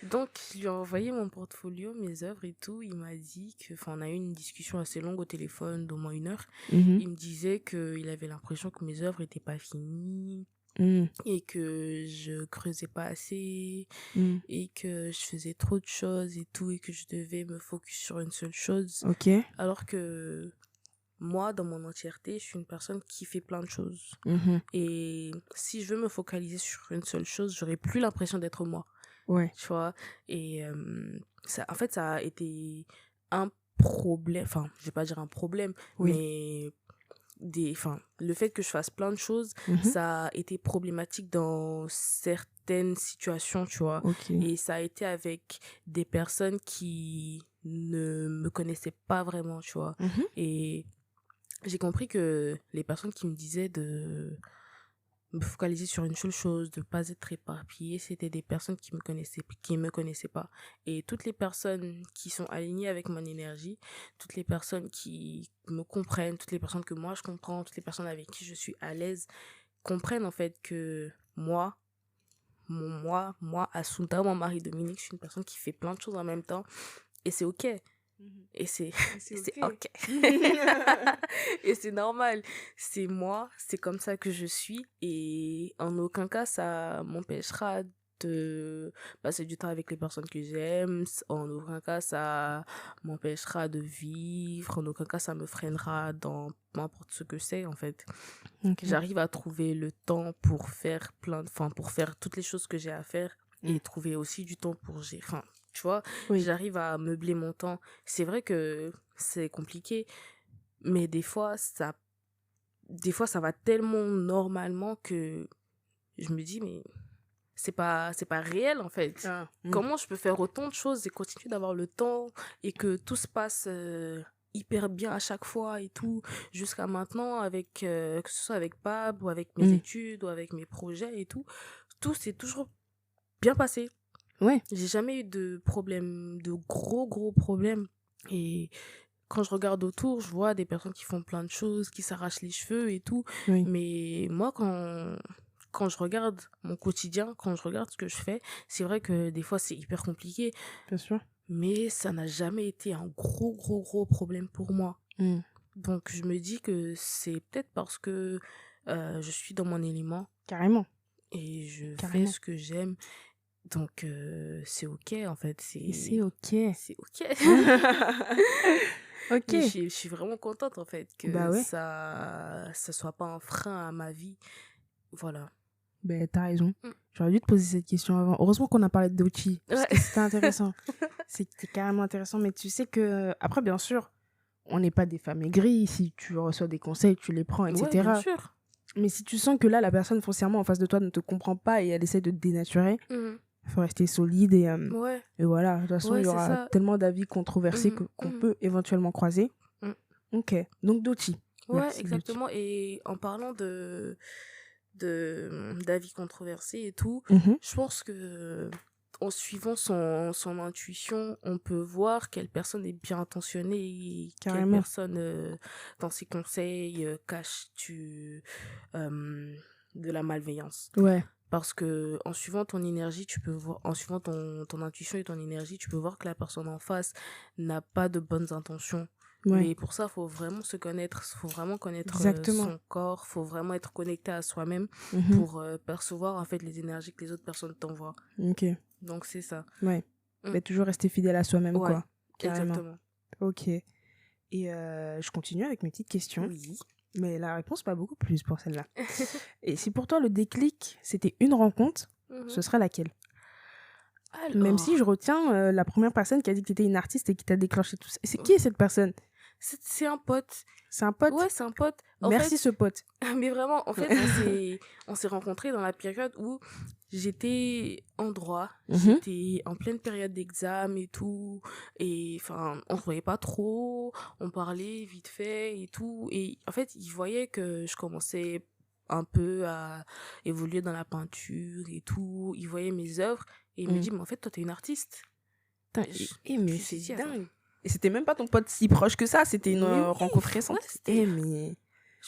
Donc, je lui ai envoyé mon portfolio, mes œuvres et tout. Il m'a dit que, enfin, on a eu une discussion assez longue au téléphone d'au moins 1 heure. Mhm. Il me disait qu'il avait l'impression que mes œuvres n'étaient pas finies Mm, et que je creusais pas assez mm. et que je faisais trop de choses et tout et que je devais me focus sur une seule chose. Ok. Alors que moi, dans mon entièreté, je suis une personne qui fait plein de choses. Mhm. Et si je veux me focaliser sur une seule chose, j'aurai plus l'impression d'être moi. Ouais. Tu vois. Et ça, en fait, ça a été un problème. Enfin, je vais pas dire un problème, Oui. mais le fait que je fasse plein de choses, Mhm. ça a été problématique dans certaines situations, tu vois. Ok. Et ça a été avec des personnes qui ne me connaissaient pas vraiment, tu vois. Mhm. Et j'ai compris que les personnes qui me disaient de me focaliser sur une seule chose, de pas être éparpillée, c'était des personnes qui me connaissaient pas. Et toutes les personnes qui sont alignées avec mon énergie, toutes les personnes qui me comprennent, toutes les personnes que moi je comprends, toutes les personnes avec qui je suis à l'aise, comprennent en fait que moi, Assunta, mon mari Dominique, je suis une personne qui fait plein de choses en même temps. Et c'est ok. Et c'est ok. Et c'est normal. C'est moi, c'est comme ça que je suis. Et en aucun cas, ça m'empêchera de passer du temps avec les personnes que j'aime. En aucun cas, ça m'empêchera de vivre. En aucun cas, ça me freinera dans n'importe ce que c'est, en fait. Ok. J'arrive à trouver le temps pour faire pour faire toutes les choses que j'ai à faire et trouver aussi du temps pour enfin, tu vois, Oui. j'arrive à meubler mon temps. C'est vrai que c'est compliqué, mais des fois ça va tellement normalement que je me dis mais c'est pas réel en fait. Ah. Comment je peux faire autant de choses et continuer d'avoir le temps et que tout se passe hyper bien à chaque fois et tout jusqu'à maintenant avec que ce soit avec Pab ou avec mes études ou avec mes projets et tout s'est toujours bien passé. Ouais. J'ai jamais eu de problème, de gros problèmes. Et quand je regarde autour, je vois des personnes qui font plein de choses, qui s'arrachent les cheveux et tout. Oui. Mais moi, quand je regarde mon quotidien, quand je regarde ce que je fais, c'est vrai que des fois, c'est hyper compliqué. Bien sûr. Mais ça n'a jamais été un gros problème pour moi. Donc, je me dis que c'est peut-être parce que je suis dans mon élément Carrément. et je Carrément. fais ce que j'aime. Donc, c'est ok, en fait. C'est ok. C'est ok. Ok. Mais je suis vraiment contente, en fait, que Bah ouais. ça soit pas un frein à ma vie. Voilà. Ben, t'as raison. J'aurais dû te poser cette question avant. Heureusement qu'on a parlé de Dochi. Parce que c'était intéressant. C'était carrément intéressant. Mais tu sais que, après, bien sûr, on n'est pas des femmes aigries. Si tu reçois des conseils, tu les prends, etc. Ouais, bien sûr. Mais si tu sens que là, la personne foncièrement en face de toi ne te comprend pas et elle essaie de te dénaturer, il faut rester solide. Et voilà. De toute façon, il y aura tellement d'avis controversés qu'on peut éventuellement croiser. Ok. Donc, Dochi. Ouais, Merci, exactement. Et en parlant d'avis controversés et tout, je pense que en suivant son intuition, on peut voir quelle personne est bien intentionnée et quelle personne dans ses conseils cache de la malveillance. Ouais. Parce que en suivant ton énergie, tu peux voir, en suivant ton intuition et ton énergie, tu peux voir que la personne en face n'a pas de bonnes intentions. Ouais. Mais pour ça, il faut vraiment se connaître, il faut vraiment connaître Exactement. son corps, il faut vraiment être connecté à soi-même Mhm. pour percevoir en fait les énergies que les autres personnes t'envoient. Ok. Donc c'est ça. Ouais. Mm. Mais toujours rester fidèle à soi-même, Ouais, quoi. Carrément. exactement. Ok. Et je continue avec mes petites questions. Oui. Mais la réponse, pas beaucoup plus pour celle-là. Et si pour toi, le déclic, c'était une rencontre, Mhm. ce serait laquelle? Alors, Même si je retiens la première personne qui a dit que tu étais une artiste et qui t'a déclenché tout ça. Qui est cette personne? c'est un pote. C'est un pote? Ouais, c'est un pote. En Merci ce pote. mais vraiment, en fait, on s'est rencontrés dans la période où j'étais en droit, Mhm. j'étais en pleine période d'examen et tout, et enfin, on se voyait pas trop, on parlait vite fait et tout, et en fait, il voyait que je commençais un peu à évoluer dans la peinture et tout, il voyait mes œuvres, et il me Mhm. dit, mais en fait, toi, t'es une artiste. Putain, Je mais me suis c'est dit, attends. dingue. Et c'était même pas ton pote si proche que ça, c'était une Mais oui, rencontre récente. ouais, c'était- Mais...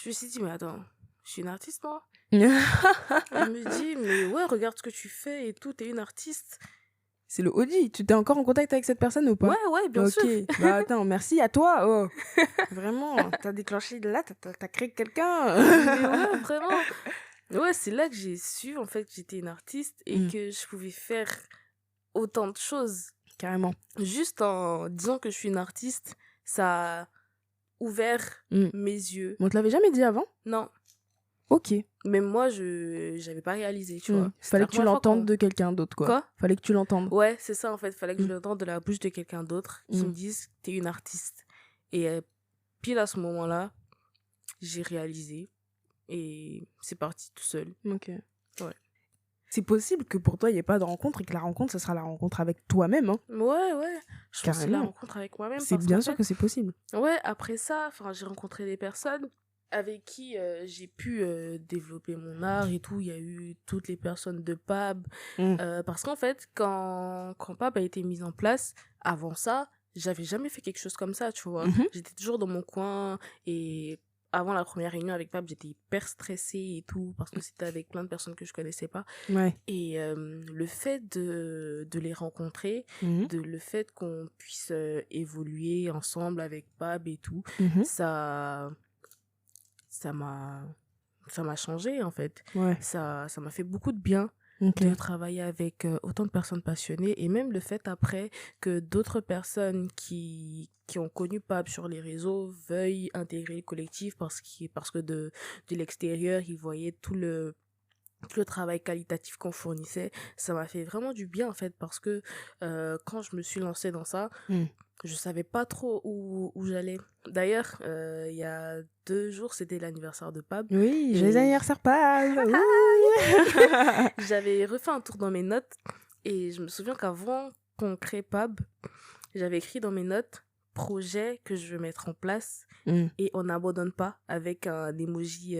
Je me suis dit, mais attends, je suis une artiste, moi. Il me dit, mais ouais, regarde ce que tu fais et tout, t'es une artiste. C'est le Audi. Tu t'es encore en contact avec cette personne ou pas? Ouais, bien sûr. Ok. Bah attends, merci à toi. Oh. Vraiment, t'as déclenché de là, t'as créé quelqu'un. Mais ouais, vraiment. Ouais, c'est là que j'ai su, en fait, que j'étais une artiste et Mm. que je pouvais faire autant de choses. Carrément. Juste en disant que je suis une artiste, ça a ouvert Mm. mes yeux. On te l'avait jamais dit avant? Non, Ok. même moi, j'avais pas réalisé, tu vois. C'était Fallait la que tu première fois l'entendes de quelqu'un d'autre, quoi. Quoi? Fallait que tu l'entendes. Ouais, c'est ça en fait. Fallait que je Mm. l'entende de la bouche de quelqu'un d'autre qui Mm. me dise que t'es une artiste. Et pile à ce moment-là, j'ai réalisé et c'est parti tout seul. Ok. Ouais. C'est possible que pour toi, il n'y ait pas de rencontre et que la rencontre, ce sera la rencontre avec toi-même. Hein. Ouais. Je pense que c'est la Carrément. rencontre avec moi-même. C'est parce bien qu'en sûr fait, que c'est possible. ouais, après ça, j'ai rencontré des personnes avec qui j'ai pu développer mon art et tout. Il y a eu toutes les personnes de PAB. Mm. Parce qu'en fait, quand PAB a été mise en place, avant ça, j'avais jamais fait quelque chose comme ça, tu vois. Mhm. J'étais toujours dans mon coin et avant la première réunion avec PAB, j'étais hyper stressée et tout parce que c'était avec plein de personnes que je connaissais pas. Ouais. Et le fait de les rencontrer, Mhm. le fait qu'on puisse évoluer ensemble avec PAB et tout, Mhm. ça m'a changé en fait. Ouais. Ça m'a fait beaucoup de bien Ok. de travailler avec autant de personnes passionnées et même le fait après que d'autres personnes qui ont connu PAB sur les réseaux veuillent intégrer le collectif parce que de l'extérieur ils voyaient tout le travail qualitatif qu'on fournissait. Ça m'a fait vraiment du bien en fait parce que quand je me suis lancée dans ça, Mm. je savais pas trop où j'allais. D'ailleurs, il y a 2 jours, c'était l'anniversaire de PAB. Oui, Et- joyeux anniversaire, Pab. J'avais refait un tour dans mes notes et je me souviens qu'avant qu'on crée PAB, j'avais écrit dans mes notes projet que je veux mettre en place Mm. et on n'abandonne pas avec un emoji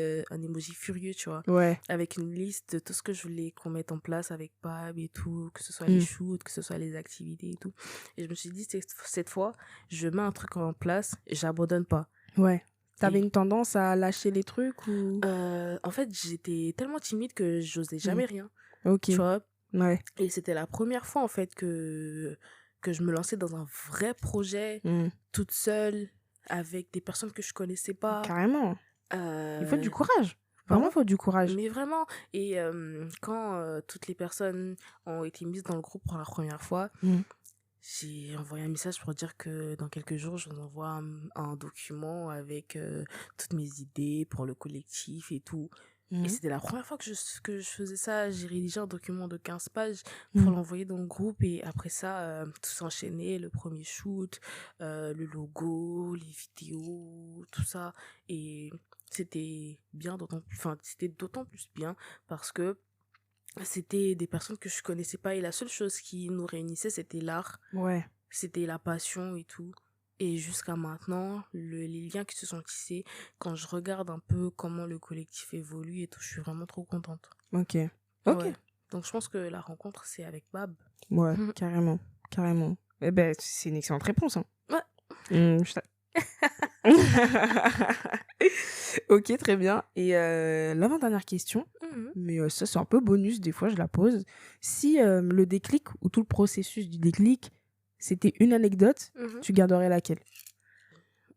furieux, tu vois, Ouais. avec une liste de tout ce que je voulais qu'on mette en place avec PAB et tout, que ce soit Mm. les shoots, que ce soit les activités et tout. Et je me suis dit, cette fois, je mets un truc en place et j'abandonne pas. Ouais. T'avais Et- une tendance à lâcher les trucs ou... En fait, j'étais tellement timide que j'osais jamais rien, Ok. tu vois. Ouais. Et c'était la première fois, en fait, que je me lançais dans un vrai projet, Mm. toute seule, avec des personnes que je connaissais pas. Carrément. Il faut du courage. Vraiment, il faut du courage. Mais vraiment. Et quand toutes les personnes ont été mises dans le groupe pour la première fois, Mm. j'ai envoyé un message pour dire que dans quelques jours, je vous envoie un document avec toutes mes idées pour le collectif et tout. Mm. Et c'était la première fois que je faisais ça. J'ai rédigé un document de 15 pages pour Mm. l'envoyer dans le groupe. Et après ça, tout s'enchaînait. Le premier shoot, le logo, les vidéos, tout ça. Et c'était bien c'était d'autant plus bien parce que c'était des personnes que je connaissais pas. Et la seule chose qui nous réunissait, c'était l'art. Ouais. C'était la passion et tout. Et jusqu'à maintenant, les liens qui se sont tissés, quand je regarde un peu comment le collectif évolue et tout, je suis vraiment trop contente. Ok. Ok. Ouais. Donc je pense que la rencontre, c'est avec Bab. Ouais, Mhm. carrément. Carrément. Eh ben, c'est une excellente réponse. Hein. Ouais. Mm, je t'a- Ok, très bien. Et l'avant-dernière question, Mhm. mais ça c'est un peu bonus, des fois je la pose. Si le déclic ou tout le processus du déclic, c'était une anecdote, Mhm. tu garderais laquelle?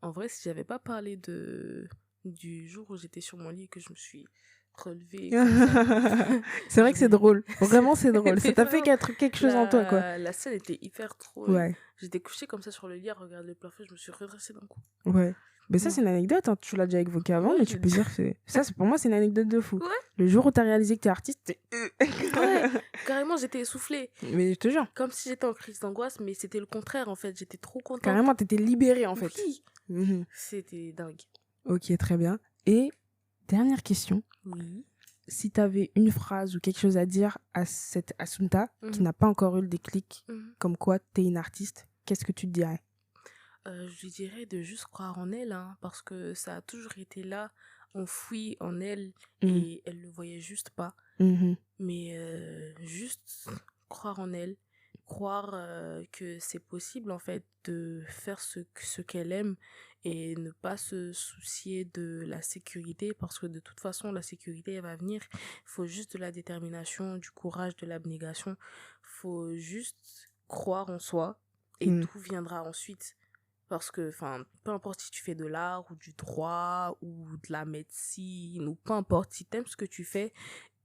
En vrai, si j'avais pas parlé du jour où j'étais sur mon lit et que je me suis relevée comme ça, C'est vrai que c'est drôle. Vraiment, c'est drôle. Ça Mais t'a fait vraiment, quelque chose en toi, quoi. la scène était hyper drôle. Ouais, J'étais couchée comme ça sur le lit à regarder le plafond, je me suis redressée d'un coup. ouais. Mais ça, Ouais. c'est une anecdote, hein. Tu l'as déjà évoqué avant, Ouais, mais je tu l'ai peux dit. dire que ça, pour moi, c'est une anecdote de fou. Ouais. Le jour où t'as réalisé que t'es artiste, Ouais, carrément, j'étais essoufflée. Mais je te jure, Comme si j'étais en crise d'angoisse, mais c'était le contraire en fait. J'étais trop contente. carrément, t'étais libérée, en fait. Oui. Mhm. C'était dingue. Ok, très bien. Et dernière question. Oui. Si tu avais une phrase ou quelque chose à dire à cette Assunta qui Mhm. n'a pas encore eu le déclic, Mhm. comme quoi tu es une artiste, qu'est-ce que tu te dirais? Je lui dirais de juste croire en elle, hein, parce que ça a toujours été là, enfoui en elle, et elle le voyait juste pas. Mhm. Mais juste croire en elle, croire que c'est possible en fait de faire ce qu'elle aime et ne pas se soucier de la sécurité parce que de toute façon la sécurité elle va venir. Il faut juste de la détermination, du courage, de l'abnégation. Faut juste croire en soi et Mm. tout viendra ensuite. Parce que, enfin, peu importe si tu fais de l'art ou du droit ou de la médecine ou peu importe, si t'aimes ce que tu fais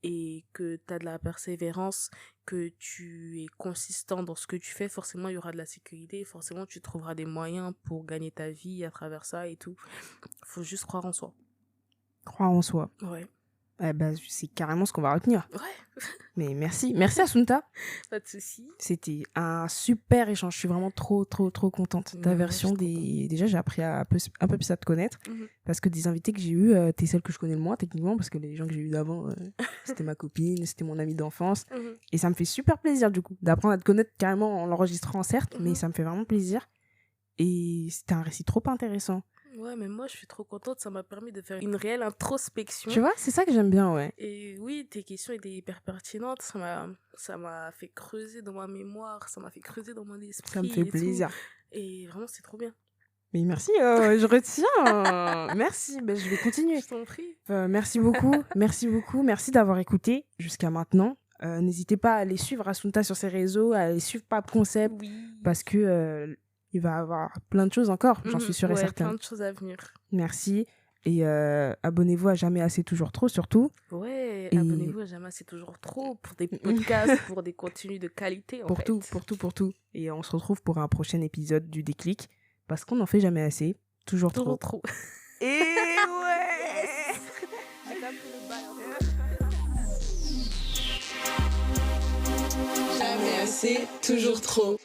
et que tu as de la persévérance, que tu es consistant dans ce que tu fais, forcément il y aura de la sécurité, forcément tu trouveras des moyens pour gagner ta vie à travers ça et tout. Faut juste croire en soi. Croire en soi. Ouais. Eh ben, c'est carrément ce qu'on va retenir. Ouais, Mais merci. Merci Assunta. pas de souci. C'était un super échange. Je suis vraiment trop contente. Ta Ouais, version je suis trop des... Déjà, j'ai appris un peu plus à te connaître. Mhm. Parce que des invités que j'ai eus, t'es celle que je connais le moins, techniquement, parce que les gens que j'ai eus d'avant, c'était ma copine, c'était mon amie d'enfance. Mhm. Et ça me fait super plaisir, du coup, d'apprendre à te connaître carrément en l'enregistrant, certes, mais Mhm. ça me fait vraiment plaisir. Et c'était un récit trop intéressant. Ouais, mais moi je suis trop contente, ça m'a permis de faire une réelle introspection. Tu vois, c'est ça que j'aime bien, ouais. Et oui, tes questions étaient hyper pertinentes, ça m'a fait creuser dans ma mémoire, ça m'a fait creuser dans mon esprit. Ça me fait et tout. plaisir. Et vraiment, c'est trop bien. Mais merci, je retiens. Merci, ben, je vais continuer. Je t'en prie. Merci beaucoup, merci d'avoir écouté jusqu'à maintenant. N'hésitez pas à aller suivre Assunta sur ses réseaux, à aller suivre Pape Concept, Oui. parce que il va avoir plein de choses encore, j'en suis sûre et Ouais, certaine. plein de choses à venir. Merci. Et abonnez-vous à Jamais Assez Toujours Trop, surtout. Ouais, Et- abonnez-vous à Jamais, c'est toujours trop pour des podcasts, pour des contenus de qualité. Pour tout. Et on se retrouve pour un prochain épisode du Déclic, parce qu'on n'en fait jamais assez, toujours trop. Trop. Et ouais. Jamais assez, toujours trop.